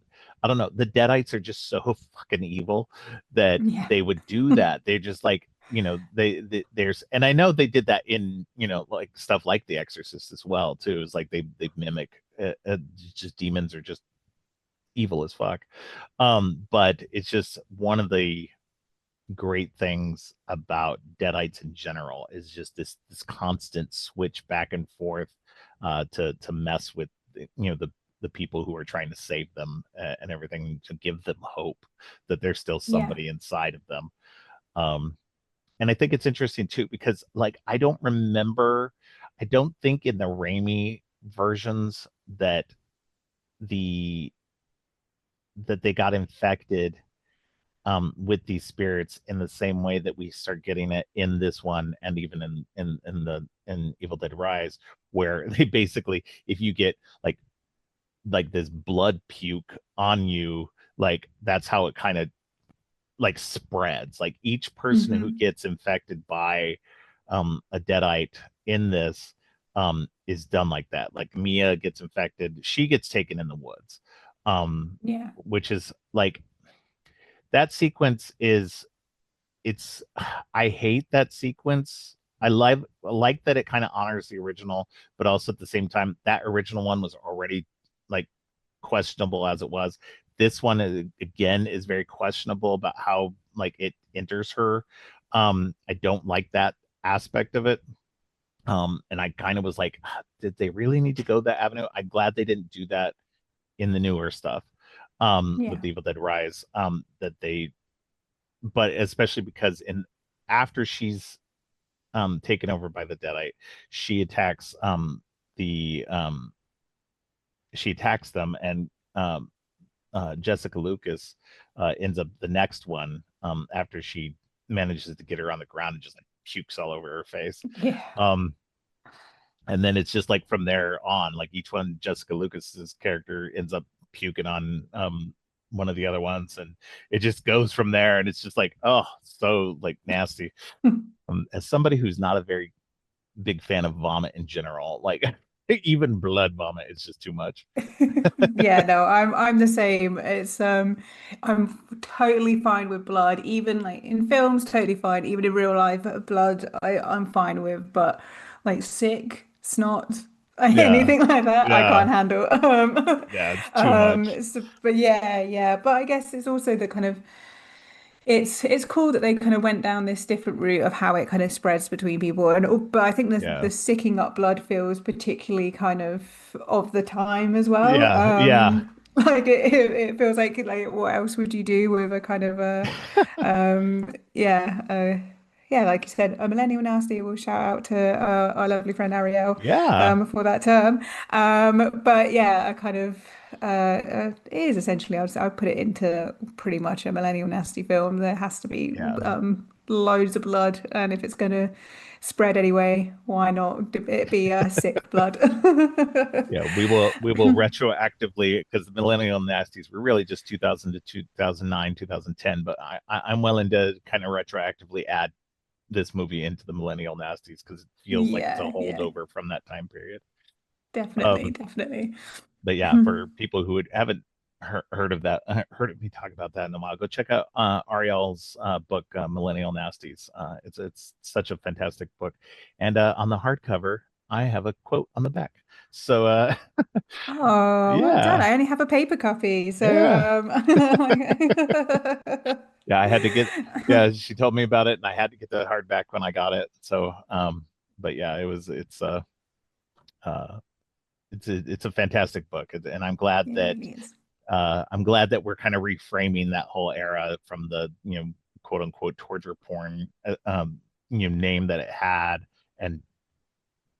I don't know, the Deadites are just so fucking evil that
yeah,
they would do that. They're just like, there's, and I know they did that in, like stuff like The Exorcist as well too. It's like they mimic, just demons are just evil as fuck. But it's just one of the great things about Deadites in general is just this constant switch back and forth, to mess with, the people who are trying to save them, and everything, to give them hope that there's still
yeah,
somebody inside of them. Um, and I think it's interesting too because, like, I don't think in the Raimi versions the that they got infected, with these spirits in the same way that we start getting it in this one, and even in Evil Dead Rise, where they basically, if you get like this blood puke on you, like that's how it kind of like spreads. Like each person who
Hmm.
gets infected by a deadite in this is done like that. Like Mia gets infected, she gets taken in the woods,
Yeah.
which is like that sequence is it's I hate that sequence. I like that it kind of honors the original, but also at the same time, that original one was already like questionable as it was. This one again is very questionable about how like it enters her. I don't like that aspect of it. And I kind of was like, did they really need to go that avenue? I'm glad they didn't do that in the newer stuff with
Yeah.
Evil Dead Rise. That they, but especially because in after she's taken over by the Deadite, she attacks the she attacks them, and Jessica Lucas ends up the next one after she manages to get her on the ground and just like pukes all over her face.
Yeah.
Um, and then it's just like from there on, like each one, Jessica Lucas's character ends up puking on one of the other ones, and it just goes from there. And it's just like, oh, so like nasty. As somebody who's not a very big fan of vomit in general, like even blood vomit is just too much.
Yeah, no, I'm the same. I'm totally fine with blood, even like in films, totally fine. Even in real life, blood I'm fine with, but like sick, snot,
Yeah,
anything like that, I
yeah,
can't handle.
yeah. It's too much.
But yeah. But I guess it's also the kind of it's cool that they kind of went down this different route of how it kind of spreads between people, and but I think the
Yeah,
sicking up blood feels particularly kind of the time as well.
yeah.
Like it feels like what else would you do with a kind of a yeah yeah, like you said, a millennial nasty. Will shout out to our lovely friend Ariel
Yeah,
for that term. But yeah, a kind of it is essentially, I'd put it into pretty much a millennial nasty film. There has to be
yeah,
loads of blood, and if it's going to spread anyway, why not it be sick blood?
yeah. We will retroactively, because the Millennial Nasties were really just 2000 to 2009, 2010. But I'm willing to kind of retroactively add this movie into the Millennial Nasties because it feels like it's a
Yeah,
holdover from that time period.
definitely,
Um,
definitely.
but yeah, for people who haven't heard of that, heard of me talk about that in a while, go check out Ariel's book, Millennial Nasties. It's such a fantastic book, and on the hardcover, I have a quote on the back. So
Oh, well done.
yeah,
I only have a paper copy, so
yeah, yeah. I had to get. Yeah, she told me about it, and I had to get the hardback when I got it. So but yeah, uh, it's a fantastic book, and
it
that
really is.
I'm glad that we're kind of reframing that whole era from the quote unquote torture porn name that it had, and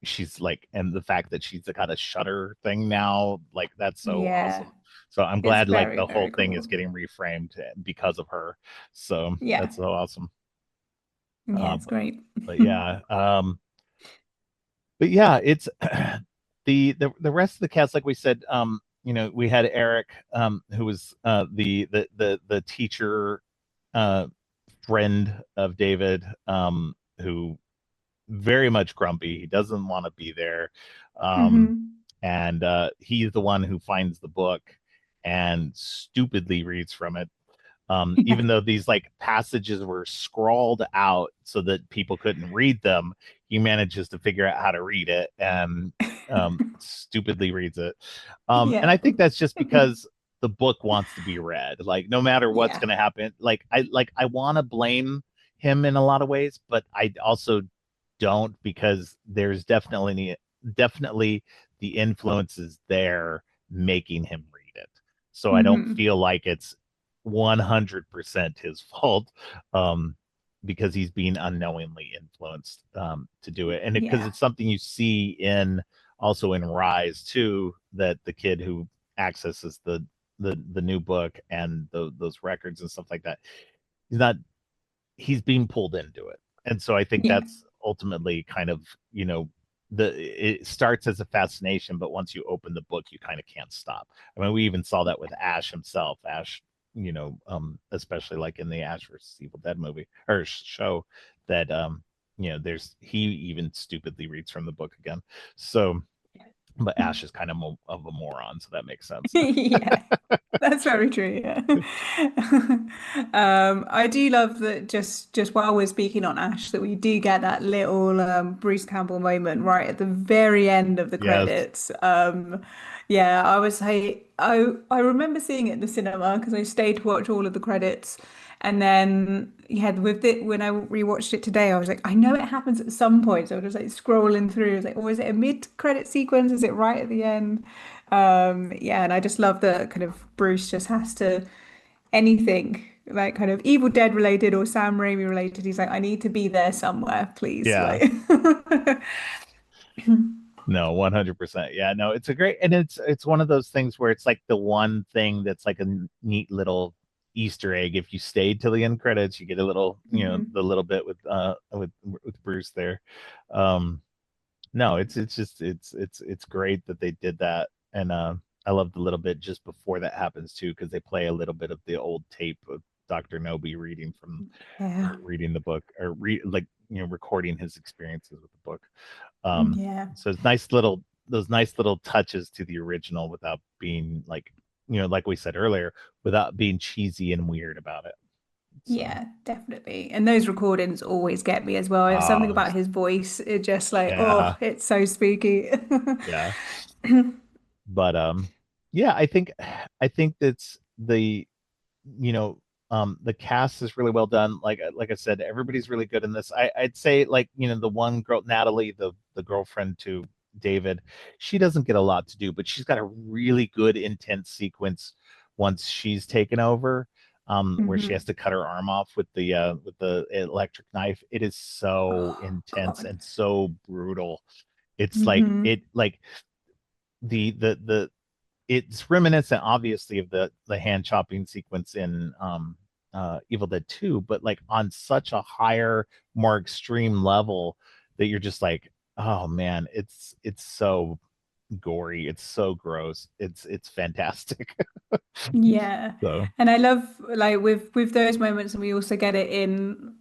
she's like, and the fact that she's got a shutter thing now, like that's so
Yeah,
awesome. So I'm
it's
glad like
very,
the whole
very
thing is
cool.
getting reframed because of her. So
Yeah,
that's so awesome.
yeah,
Uh,
it's great.
but yeah, it's the rest of the cast, like we said, we had Eric, who was the teacher, uh, friend of David, who very much grumpy. He doesn't want to be there, um,
Hmm.
and he's the one who finds the book and stupidly reads from it,
Yeah.
even though these like passages were scrawled out so that people couldn't read them. He manages to figure out how to read it and stupidly reads it. And
Yeah.
I think that's just because the book wants to be read. Like no matter what's
Yeah.
going to happen, I want to blame him in a lot of ways, but I also don't, because there's definitely the influences there making him read it. So I don't
Hmm.
feel like it's 100% his fault, um, because he's being unknowingly influenced to do it. And because
Yeah.
it's something you see in also in Rise too, that the kid who accesses the new book and those records and stuff like that, he's not he's being pulled into it. And so I think
Yeah.
that's ultimately kind of, the it starts as a fascination, but once you open the book, you kind of can't stop. I mean, we even saw that with Ash himself. Ash especially like in the Ash versus Evil Dead movie or show, that there's he even stupidly reads from the book again. So, but Ash is kind of of a moron, so that makes sense.
Yeah, that's very true. Yeah. I do love that just while we're speaking on Ash, that we do get that little Bruce Campbell moment right at the very end of the
Yes.
credits. Yeah, I remember seeing it in the cinema because I stayed to watch all of the credits. And then, yeah, with it, when I rewatched it today, I was like, I know it happens at some point. So I was like scrolling through. I was like, oh, is it a mid-credit sequence? Is it right at the end? Yeah, and I just love that kind of Bruce just has to anything like kind of Evil Dead related or Sam Raimi related. He's like, I need to be there somewhere, please.
Yeah.
Like,
No, 100%. Yeah, no, it's a great, and it's one of those things where it's like the one thing that's like a neat little Easter egg. If you stayed till the end credits, you get a little,
Mhm.
the little bit with Bruce there. Um, no, it's just it's great that they did that, and I love the little bit just before that happens too, because they play a little bit of the old tape of Dr. Noby reading from
Yeah,
reading the book, or like recording his experiences with the book. Um,
yeah,
so it's nice little those nice little touches to the original without being like like we said earlier, without being cheesy and weird about it. So
yeah, definitely. And those recordings always get me as well. It's something
um,
about his voice. It just like,
yeah,
oh, it's so spooky.
yeah. But yeah, I think that's you know the cast is really well done. Like I said, everybody's really good in this. I'd say, like, the one girl, Natalie, the girlfriend to David, she doesn't get a lot to do, but she's got a really good intense sequence once she's taken over, where she has
Hmm.
to cut her arm off with the electric knife. It is so
Oh
intense
God.
and so brutal. It's
Hmm.
like the it's reminiscent, obviously, of the hand chopping sequence in Evil Dead 2, but like on such a higher, more extreme level, that you're just like, oh man, it's so gory, it's so gross, it's fantastic.
Yeah.
So
And I love like with those moments, and we also get it in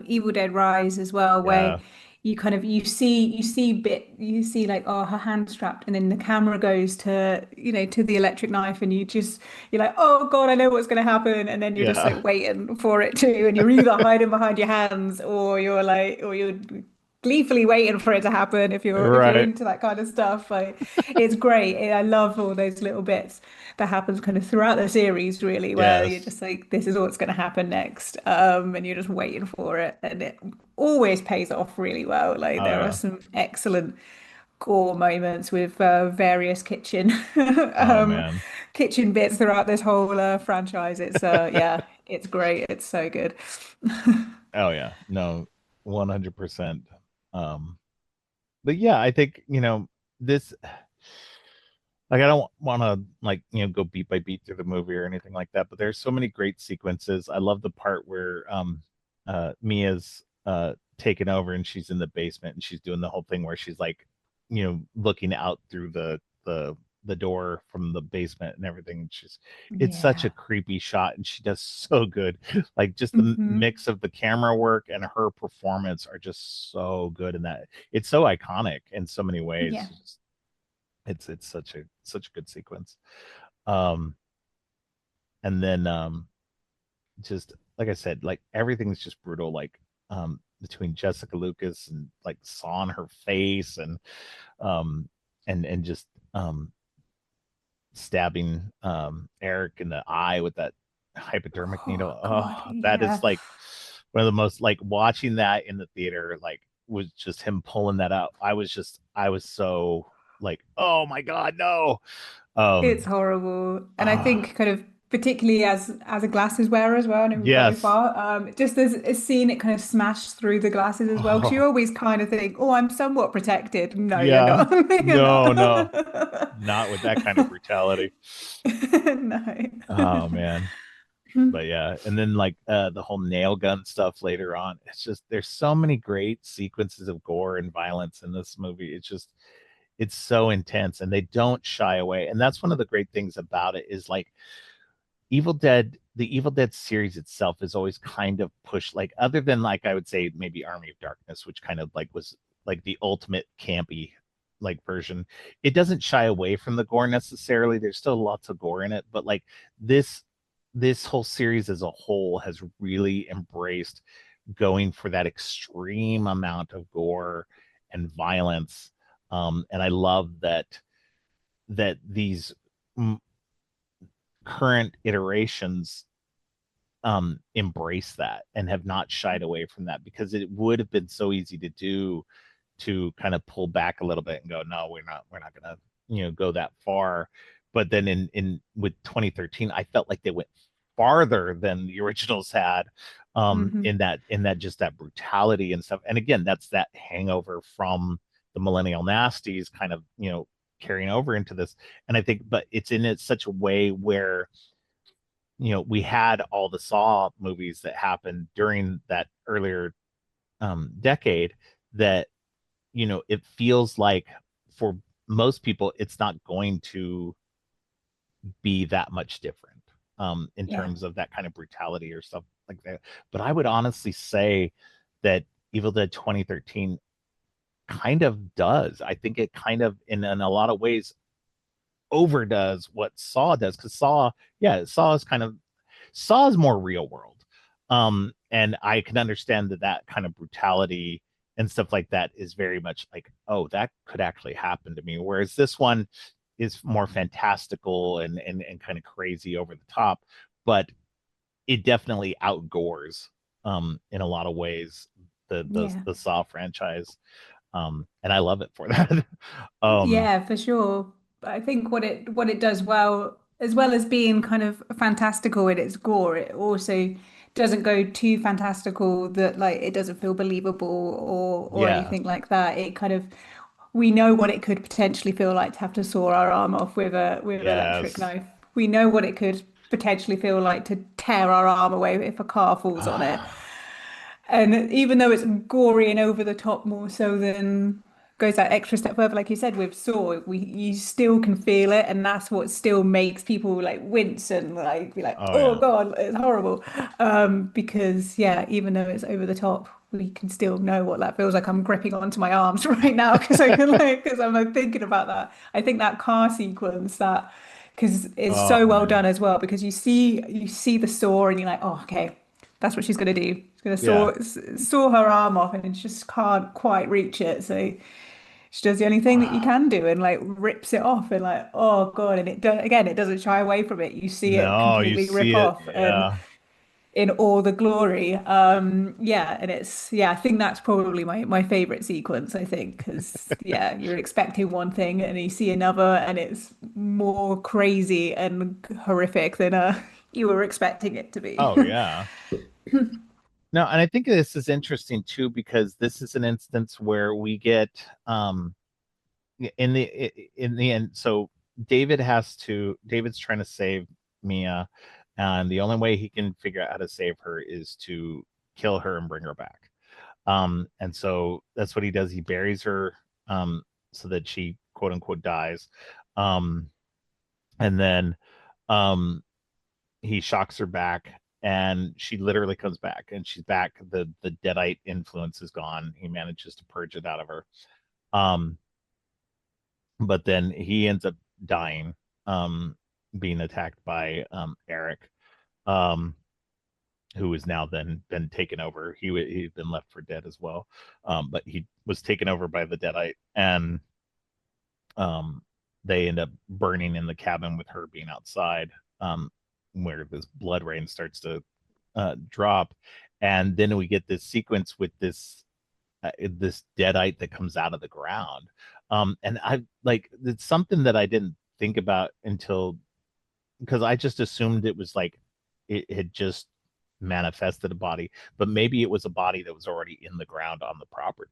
Evil Dead Rise as well, where
yeah,
you kind of you see like, oh, her hand strapped, and then the camera goes to to the electric knife, and you're like, oh God, I know what's gonna happen, and then you're just
yeah,
like waiting for it to, and you're either hiding behind your hands, or you're gleefully waiting for it to happen if you're
right,
into that kind of stuff. Like, it's great. I love all those little bits that happens kind of throughout the series, really, where you're
yes,
just like, this is what's going to happen next, and you're just waiting for it, and it always pays off really well. Like,
oh
there are
yeah,
some excellent gore moments with various
oh
um,
man,
kitchen bits throughout this whole franchise. It's yeah, it's great. It's so good.
oh yeah, no, 100%. um but yeah, I think this, like, I don't want to, like, go beat by beat through the movie or anything like that, but there's so many great sequences. I love the part where Mia's taken over and she's in the basement and she's doing the whole thing where she's like, looking out through the door from the basement and everything. It's such a
Yeah.
creepy shot, and she does so good. Like, just the
Hmm.
mix of the camera work and her performance are just so good in that. It's so iconic in so many
Yeah.
ways. It's such a good sequence. Um, and then just like I said, like, everything's just brutal. Like, between Jessica Lucas and like sawing her face, um and just stabbing Eric in the eye with that hypodermic needle.
Oh
Oh,
God.
that is
Yeah.
like one of the most, like, watching that in the theater, like, was just him pulling that out. I was so like, oh my God, no.
It's
Um,
horrible. And I
ah,
think kind of particularly as a glasses wearer as well, I know we both
yes.
are, just there's a scene it kind of smashed through the glasses as well. Because you
Oh,
always kind of think, oh, I'm somewhat protected. No, you're
yeah.
not. You're
No, no,
not.
not with that kind of brutality. Oh
No.
man. But yeah, and then like the whole nail gun stuff later on. It's just, there's so many great sequences of gore and violence in this movie. It's so intense, and they don't shy away. And that's one of the great things about it, is like, Evil Dead. the Evil Dead series itself is always kind of pushed, like other than like I would say maybe Army of Darkness, which kind of like was like the ultimate campy like version. It doesn't shy away from the gore necessarily. There's still lots of gore in it, but like this this whole series as a whole has really embraced going for that extreme amount of gore and violence. And I love that these current iterations embrace that and have not shied away from that, because it would have been so easy to do, to kind of pull back a little bit and go, no, we're not gonna, go that far. But then in with 2013, I felt like they went farther than the originals had,
Hmm.
in that just that brutality and stuff. And again, that's that hangover from the millennial nasties kind of, carrying over into this. And I think, but it's in it such a way where, we had all the Saw movies that happened during that earlier decade, that it feels like for most people it's not going to be that much different, in
Yeah.
terms of that kind of brutality or stuff like that. But I would honestly say that Evil Dead 2013 kind of does. I think it kind of, in a lot of ways, overdoes what Saw does, because Saw, yeah, Saw is more real world. And I can understand that kind of brutality and stuff like that is very much like, oh, that could actually happen to me. Whereas this one is more fantastical and kind of crazy over the top, but it definitely outgores, in a lot of ways,
Yeah.
the Saw franchise. And I love it for that. um,
Yeah, for sure. But I think what it does well, as well as being kind of fantastical in its gore, it also doesn't go too fantastical that like it doesn't feel believable or
yeah.
anything like that. It kind of we know what it could potentially feel like to have to saw our arm off with an electric
Yes.
knife. We know what it could potentially feel like to tear our arm away if a car falls on it. And even though it's gory and over the top more so than goes that extra step further, like you said, with Saw, you still can feel it, and that's what still makes people like wince and like be like,
Oh
oh
yeah.
God, it's horrible. Because yeah, even though it's over the top, we can still know what that feels like. I'm gripping onto my arms right now because I can like because I'm like thinking about that. I think that car sequence that because it's
Oh
so well
man.
done as well because you see the saw and you're like, oh okay, that's what she's gonna do. She's gonna
Yeah.
saw her arm off and she just can't quite reach it. So she does the only thing that you can do and like rips it off and like, oh God. And again, it doesn't shy away from it. You see it
No, you
completely
see
rip
it.
off and
Yeah.
in all the glory. Yeah, and yeah, I think that's probably my favorite sequence, I think, because yeah, you're expecting one thing and you see another and it's more crazy and horrific than you were expecting it to be.
Oh yeah. No, and I think this is interesting too, because this is an instance where we get, in the end. So David's trying to save Mia, and the only way he can figure out how to save her is to kill her and bring her back. And so that's what he does. He buries her, so that she quote unquote dies. Um, and then um he shocks her back, and she literally comes back, and she's back. The deadite influence is gone. He manages to purge it out of her. um but then he ends up dying, um being attacked by Eric, um who is now then been taken over. He'd been left for dead as well, but he was taken over by the deadite. And um they end up burning in the cabin with her being outside, where this blood rain starts to drop. And then we get this sequence with this deadite that comes out of the ground. And I like, it's something that I didn't think about until, because I just assumed it was like it had just manifested a body, but maybe it was a body that was already in the ground on the property.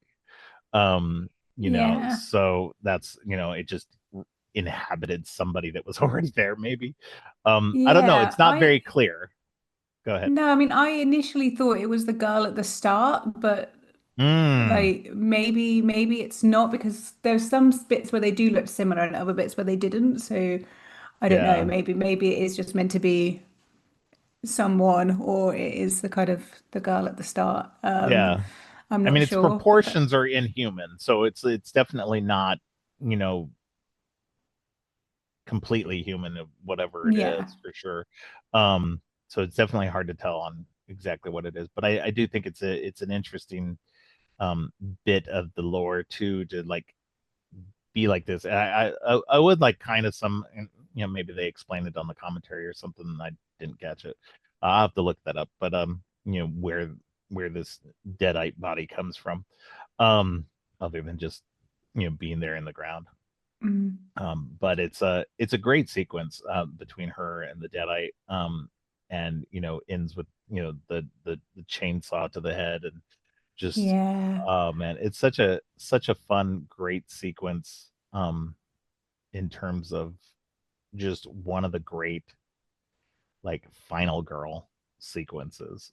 Yeah.
So that's, it just inhabited somebody that was already there, maybe. I don't know.
Yeah,
It's not very clear. Go ahead.
no, I mean, I initially thought it was the girl at the start, but
Mm,
like maybe it's not because there's some bits where they do look similar and other bits where they didn't. So I don't know.
yeah.
Maybe it is just meant to be someone or it is the kind of the girl at the start.
Yeah.
I'm
I mean,
not
its
sure, but
proportions are inhuman, so it's definitely not, you know, completely human, whatever it
yeah,
is, for sure. Um, so it's definitely hard to tell on exactly what it is, but I do think it's an interesting um bit of the lore too, to like be like this. I would like kind of some, maybe they explained it on the commentary or something and I didn't catch it. I'll have to look that up, but where this deadite body comes from, um other than just being there in the ground.
mm,
But it's a great sequence between her and the deadite, and ends with the chainsaw to the head, and just,
yeah,
oh man, it's such a fun, great sequence, in terms of just one of the great, like, final girl sequences.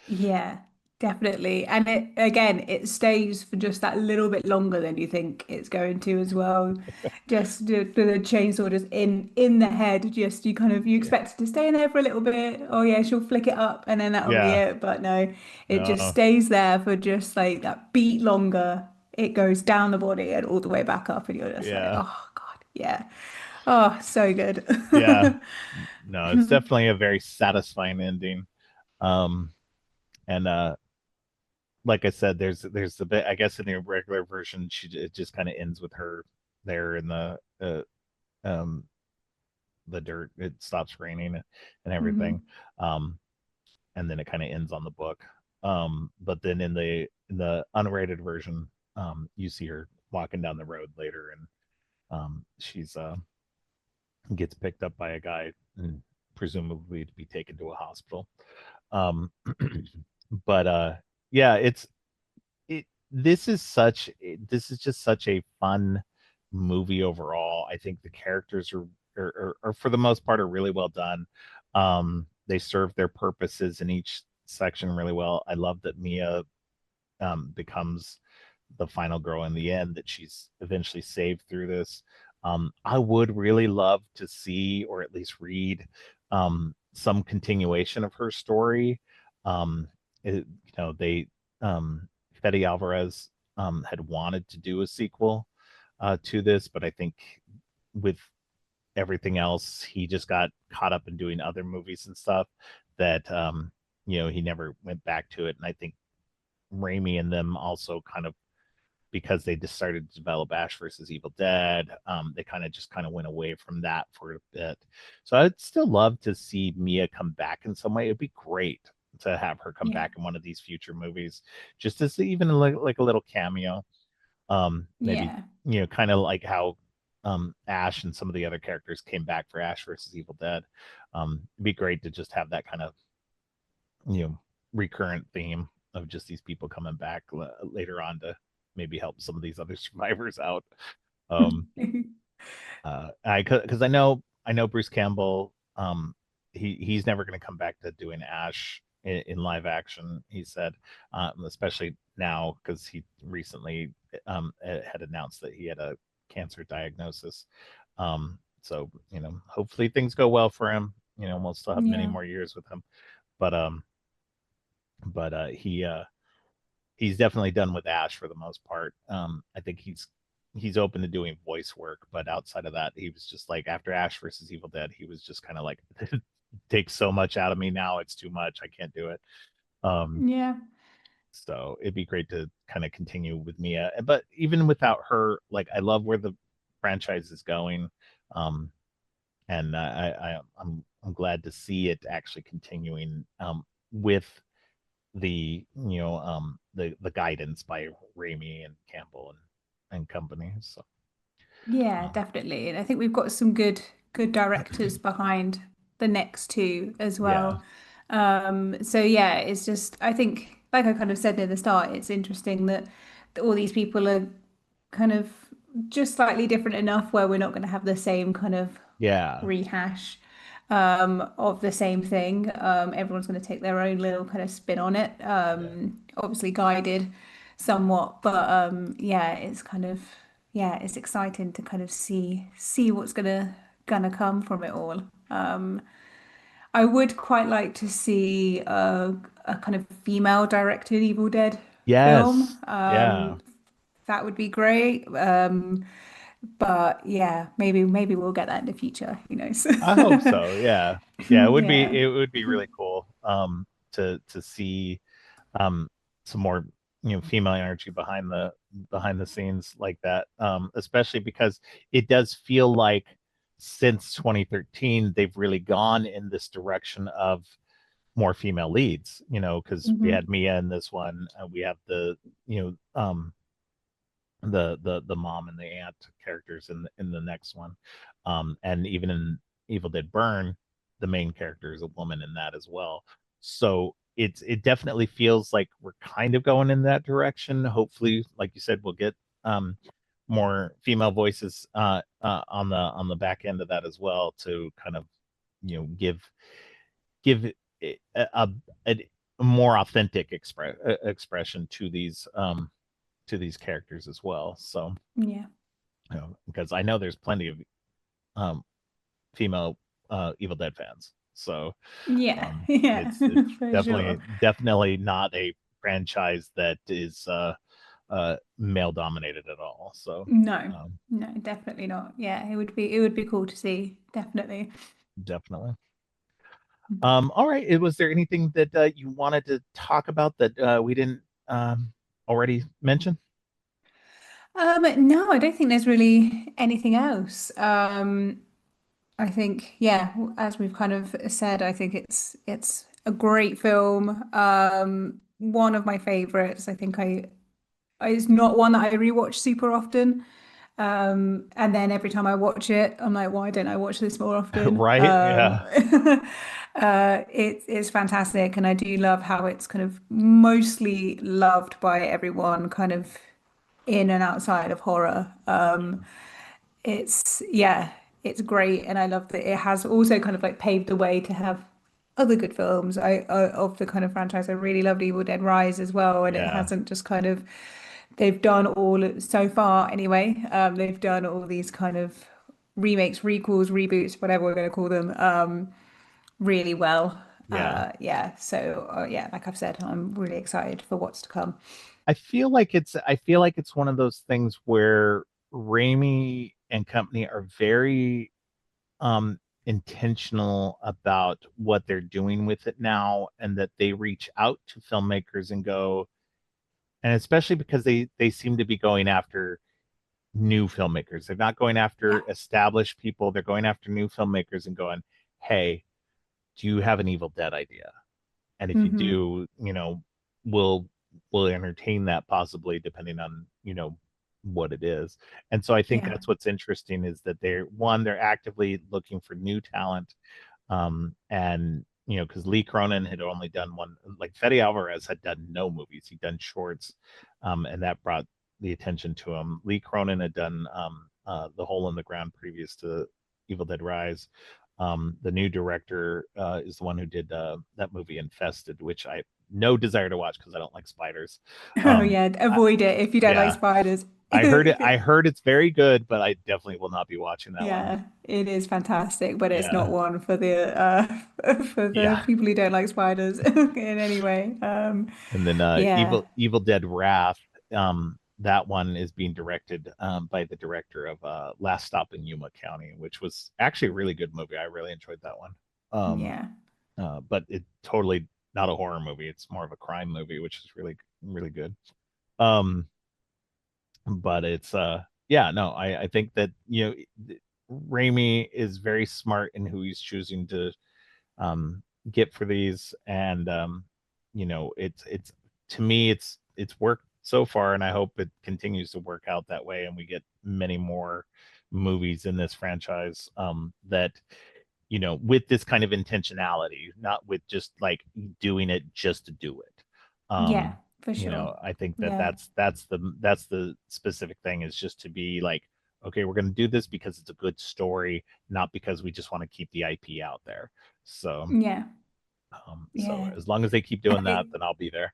yeah, definitely. And it again, it stays for just that little bit longer than you think it's going to as well. Just the chainsaw just in the head, just you
Yeah,
expect it to stay in there for a little bit. Oh yeah, she'll flick it up and then that'll be
yeah,
it. But no, it just
no,
stays there for just like that beat longer. It goes down the body and all the way back up, and you're just like,
yeah,
oh God, yeah. Oh, so good.
yeah. No, it's definitely a very satisfying ending. And like I said, there's the bit, I guess, in the regular version, it just kind of ends with her there in um the dirt. It stops raining and everything,
Mhm.
um, and then it kind of ends on the book. But then in the unrated version, you see her walking down the road later, and she's gets picked up by a guy and presumably to be taken to a hospital. Um, but yeah, this is just such a fun movie overall. I think the characters are for the most part are really well done. They serve their purposes in each section really well. I love that Mia becomes the final girl in the end, that she's eventually saved through this. I would really love to see, or at least read, some continuation of her story. They Fede Alvarez had wanted to do a sequel to this, but I think with everything else, he just got caught up in doing other movies and stuff that he never went back to it. And I think Raimi and them also kind of, because they just started to develop Ash versus Evil Dead, they kind of went away from that for a bit. So I'd still love to see Mia come back in some way. It'd be great to have her come
Yeah,
back in one of these future movies, just as even like a little cameo. Maybe
yeah,
kind of like how Ash and some of the other characters came back for Ash versus Evil Dead. It'd be great to just have that kind of you know recurrent theme of just these people coming back later on to maybe help some of these other survivors out. um I Because I know Bruce Campbell, he's never going to come back to doing Ash in live action, he said, especially now because he recently had announced that he had a cancer diagnosis. So hopefully things go well for him. We'll still have many
yeah,
more years with him, but he's definitely done with Ash for the most part. I think he's open to doing voice work, but outside of that, he was just like, after Ash versus Evil Dead, he was just kind of like, it takes so much out of me now, it's too much, I can't do it. Um,
yeah,
so it'd be great to kind of continue with Mia, but even without her, like, I love where the franchise is going. Um, and I'm glad to see it actually continuing, with the guidance by Raimi and Campbell and company. So
yeah,
um,
definitely. And I think we've got some good directors behind the next two as
yeah,
well. So yeah, it's just I think like I kind of said near the start, it's interesting that all these people are kind of just slightly different enough where we're not going to have the same kind of
yeah,
rehash of the same thing. Everyone's going to take their own little kind of spin on it.
yeah,
Obviously guided somewhat, but yeah, it's kind of yeah, it's exciting to kind of see what's gonna come from it all. I would quite like to see a kind of female directed Evil Dead film.
Yes. Yeah.
That would be great. But yeah, maybe we'll get that in the future. Who knows?
I hope so. Yeah. Yeah,
Yeah.
it would be really cool to see um some more, female energy behind the scenes like that. Especially because it does feel like since 2013 they've really gone in this direction of more female leads, because we
Hmm.
had Mia in this one, we have you know the mom and the aunt characters in the next one, and even in Evil Dead Burn, the main character is a woman in that as well. So it definitely feels like we're kind of going in that direction. Hopefully, like you said, we'll get more female voices on the back end of that as well, to kind of give a, a more authentic expression to these characters as well. So,
Yeah.
because I know there's plenty of um, female Evil Dead fans, so
Yeah. Yeah.
it's
For sure.
definitely not a franchise that is male dominated at all. So,
No.
um,
No, definitely not. Yeah, it would be cool to see. Definitely.
definitely. All right. Was there anything that you wanted to talk about that we didn't already mention?
No, I don't think there's really anything else. I think, yeah, as we've kind of said, I think it's a great film. One of my favorites. It's not one that I rewatch super often. And then every time I watch it, I'm like, why don't I watch this more often?
Right? Yeah.
It's fantastic, and I do love how it's kind of mostly loved by everyone, kind of in and outside of horror. Yeah, it's great, and I love that it has also kind of like paved the way to have other good films of the kind of franchise. I really loved Evil Dead Rise as well, and it
Yeah.
hasn't just kind of they've done all so far anyway. They've done all these kind of remakes, requels, reboots, whatever we're going to call them, really well.
Yeah.
Yeah, so yeah, like I've said, I'm really excited for what's to come.
I feel like it's one of those things where Raimi and company are very intentional about what they're doing with it now, and that they reach out to filmmakers and go, and especially because they seem to be going after new filmmakers. They're not going after
Yeah.
established people. They're going after new filmmakers and going, "Hey, do you have an Evil Dead idea? And if you
Hmm.
do, we'll entertain that, possibly depending on what it is." And so I think
Yeah.
that's what's interesting, is that they're actively looking for new talent. And because Lee Cronin had only done one, like Fede Alvarez had done no movies, he'd done shorts, and that brought the attention to him. Lee Cronin had done The Hole in the Ground previous to Evil Dead Rise. The new director is the one who did that movie Infested, which I no desire to watch because I don't like spiders.
Oh
Um,
yeah,
I,
avoid it if you don't like
yeah,
spiders.
I heard it. I heard it's very good, but I definitely will not be watching that one.
Yeah, it is fantastic, but it's not
Yeah,
one for the for the
yeah.
people who don't like spiders in any way.
And then
Yeah,
Evil Dead Wrath. That one is being directed by the director of Last Stop in Yuma County, which was actually a really good movie. I really enjoyed that one. Um,
yeah,
but it totally not a horror movie. It's more of a crime movie, which is really good. Um, but it's yeah, no, I think that Raimi is very smart in who he's choosing to get for these. And it's to me, it's worked so far, and I hope it continues to work out that way, and we get many more movies in this franchise, that with this kind of intentionality, not with just like doing it just to do it.
yeah,
um
for sure.
I think that
Yeah,
that's the specific thing, is just to be like, okay, we're going to do this because it's a good story, not because we just want to keep the IP out there. So
yeah,
so
yeah.
as long as they keep
And
doing that, then I'll be there.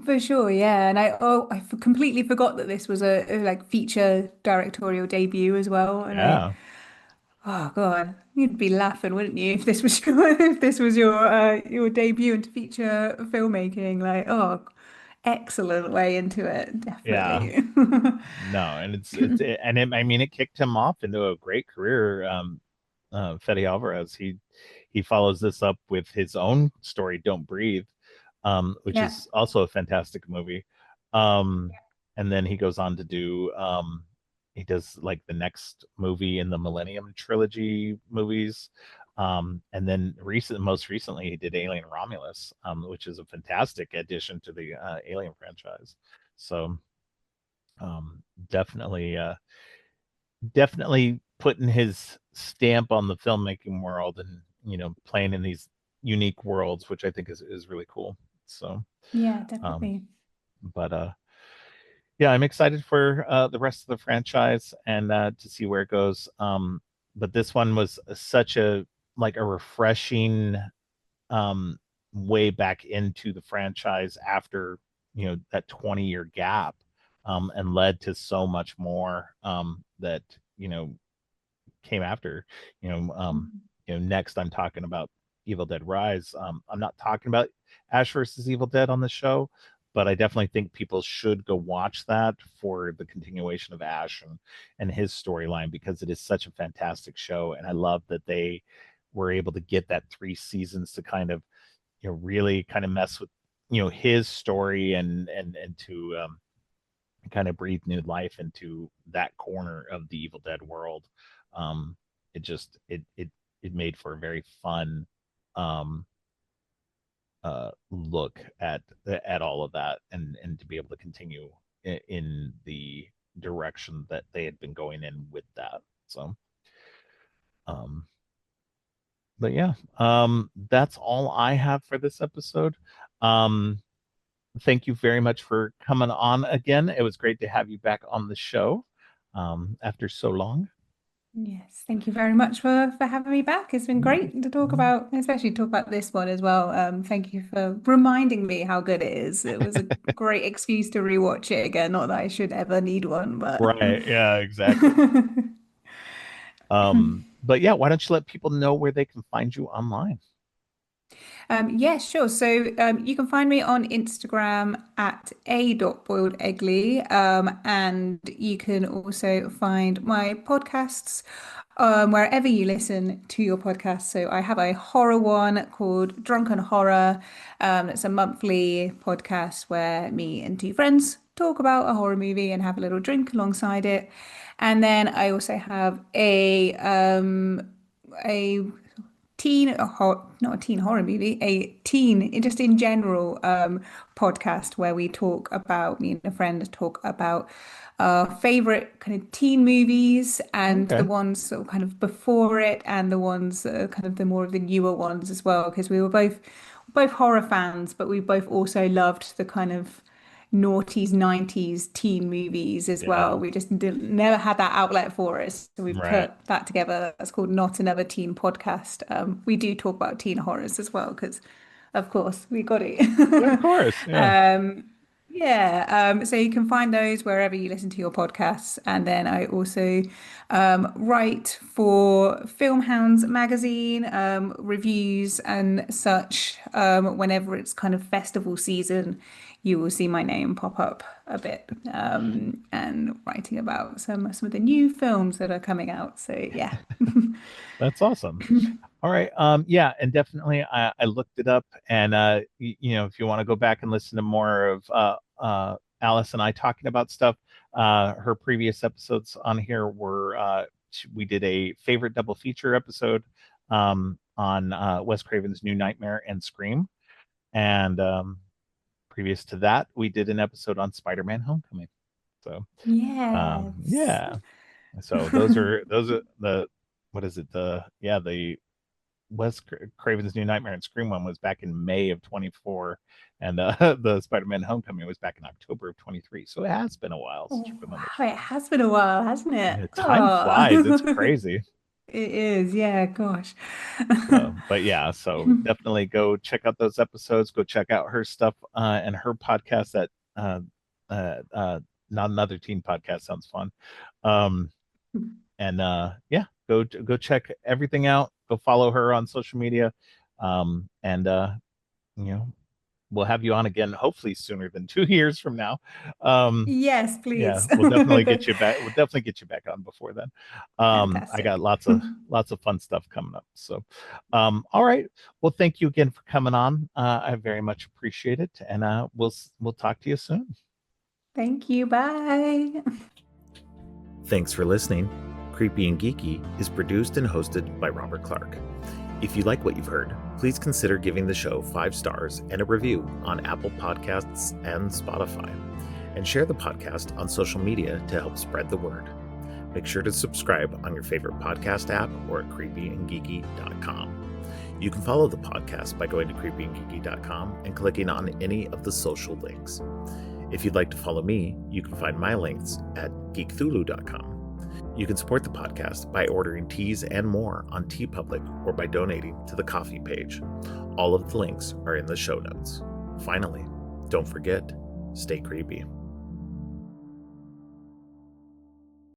for sure, yeah. And completely forgot that this was a like feature directorial debut as well. And
Yeah.
Oh God, you'd be laughing, wouldn't you, if this was your debut into feature filmmaking? Like, oh, excellent way into it,
Yeah.
definitely.
No, and I mean, it kicked him off into a great career. Fede Alvarez, he follows this up with his own story, Don't Breathe, which
Yeah.
is also a fantastic movie. Um, and then he goes on to do he does like the next movie in the Millennium Trilogy movies. And then most recently, he did Alien Romulus, which is a fantastic addition to the Alien franchise. So um, definitely definitely putting his stamp on the filmmaking world, and playing in these unique worlds, which I think is really cool. So
Yeah,
um
definitely.
but yeah, I'm excited for the rest of the franchise, and to see where it goes. But this one was such a like a refreshing um way back into the franchise after that 20-year gap, and led to so much more that you know came after. You know, um,
Mhm.
Next I'm talking about Evil Dead Rise. I'm not talking about Ash versus Evil Dead on the show, but I definitely think people should go watch that for the continuation of Ash and his storyline, because it is such a fantastic show, and I love that they were able to get that 3 seasons to kind of really kind of mess with his story, and to kind of breathe new life into that corner of the Evil Dead world. Um, it just it made for a very fun um, look at all of that, and to be able to continue in the direction that they had been going in with that. So, um, but yeah, that's all I have for this episode. Um, thank you very much for coming on again. It was great to have you back on the show after so long.
Yes, thank you very much for having me back. It's been great to talk about, especially talk about this one as well. Thank you for reminding me how good it is. It was a great excuse to rewatch it again. Not that I should ever need one, but
Right. Yeah, exactly. But yeah, why don't you let people know where they can find you online?
Yeah, sure. So you can find me on Instagram at a.boiledeggly. And you can also find my podcasts wherever you listen to your podcasts. So I have a horror one called Drunken Horror. It's a monthly podcast where me and two friends talk about a horror movie and have a little drink alongside it. And then I also have a not a teen horror movie, a teen, just in general, podcast where we talk about, me and a friend talk about favorite kind of teen movies and the
Okay.
ones sort of kind of before it and the ones that are kind of the more of the newer ones as well, because we were both horror fans, but we both also loved the kind of noughties, 90s teen movies as well.
Yeah.
We just never had that outlet for us. So we've
Right.
put that together. That's called Not Another Teen Podcast. We do talk about teen horrors as well, because of course we got
Yeah, of
it.
course. Yeah.
Um, yeah, so you can find those wherever you listen to your podcasts. And then I also write for Film Hounds magazine, reviews and such. Whenever it's kind of festival season, you will see my name pop up a bit, and writing about some of the new films that are coming out. So yeah.
That's awesome. All right. Yeah, and definitely I looked it up, and if you want to go back and listen to more of Alice and I talking about stuff, her previous episodes on here were we did a favorite double feature episode on Wes Craven's New Nightmare and Scream. And previous to that, we did an episode on Spider-Man Homecoming. So
Yes.
yeah. So those are the what is it? The Craven's New Nightmare and Scream one was back in May of 24, and the Spider-Man Homecoming was back in October of 23. So it has been a while since you've been on the
Wow, it
show.
has been a while, hasn't it?
Yeah, time flies. It's
Oh,
crazy.
it is. Yeah, gosh.
So, but yeah, so definitely go check out those episodes. Go check out her stuff and her podcast. That uh, uh, uh, Not Another Teen Podcast sounds fun. Um, and yeah, go check everything out. Go follow her on social media, and you know, we'll have you on again, hopefully sooner than 2 years from now.
Yes,
Yeah,
please.
we'll definitely get you back. We'll definitely get you back on before then. I got
Fantastic.
lots of fun stuff coming up. So, all right. Well, thank you again for coming on. I very much appreciate it, and we'll talk to you soon.
Thank you. Bye.
Thanks for listening. Creepy and Geeky is produced and hosted by Robert Clark. If you like what you've heard, please consider giving the show 5 stars and a review on Apple Podcasts and Spotify. And share the podcast on social media to help spread the word. Make sure to subscribe on your favorite podcast app or at creepyandgeeky.com. You can follow the podcast by going to creepyandgeeky.com and clicking on any of the social links. If you'd like to follow me, you can find my links at geekthulu.com. You can support the podcast by ordering teas and more on TeePublic or by donating to the coffee page. All of the links are in the show notes. Finally, don't forget, stay creepy.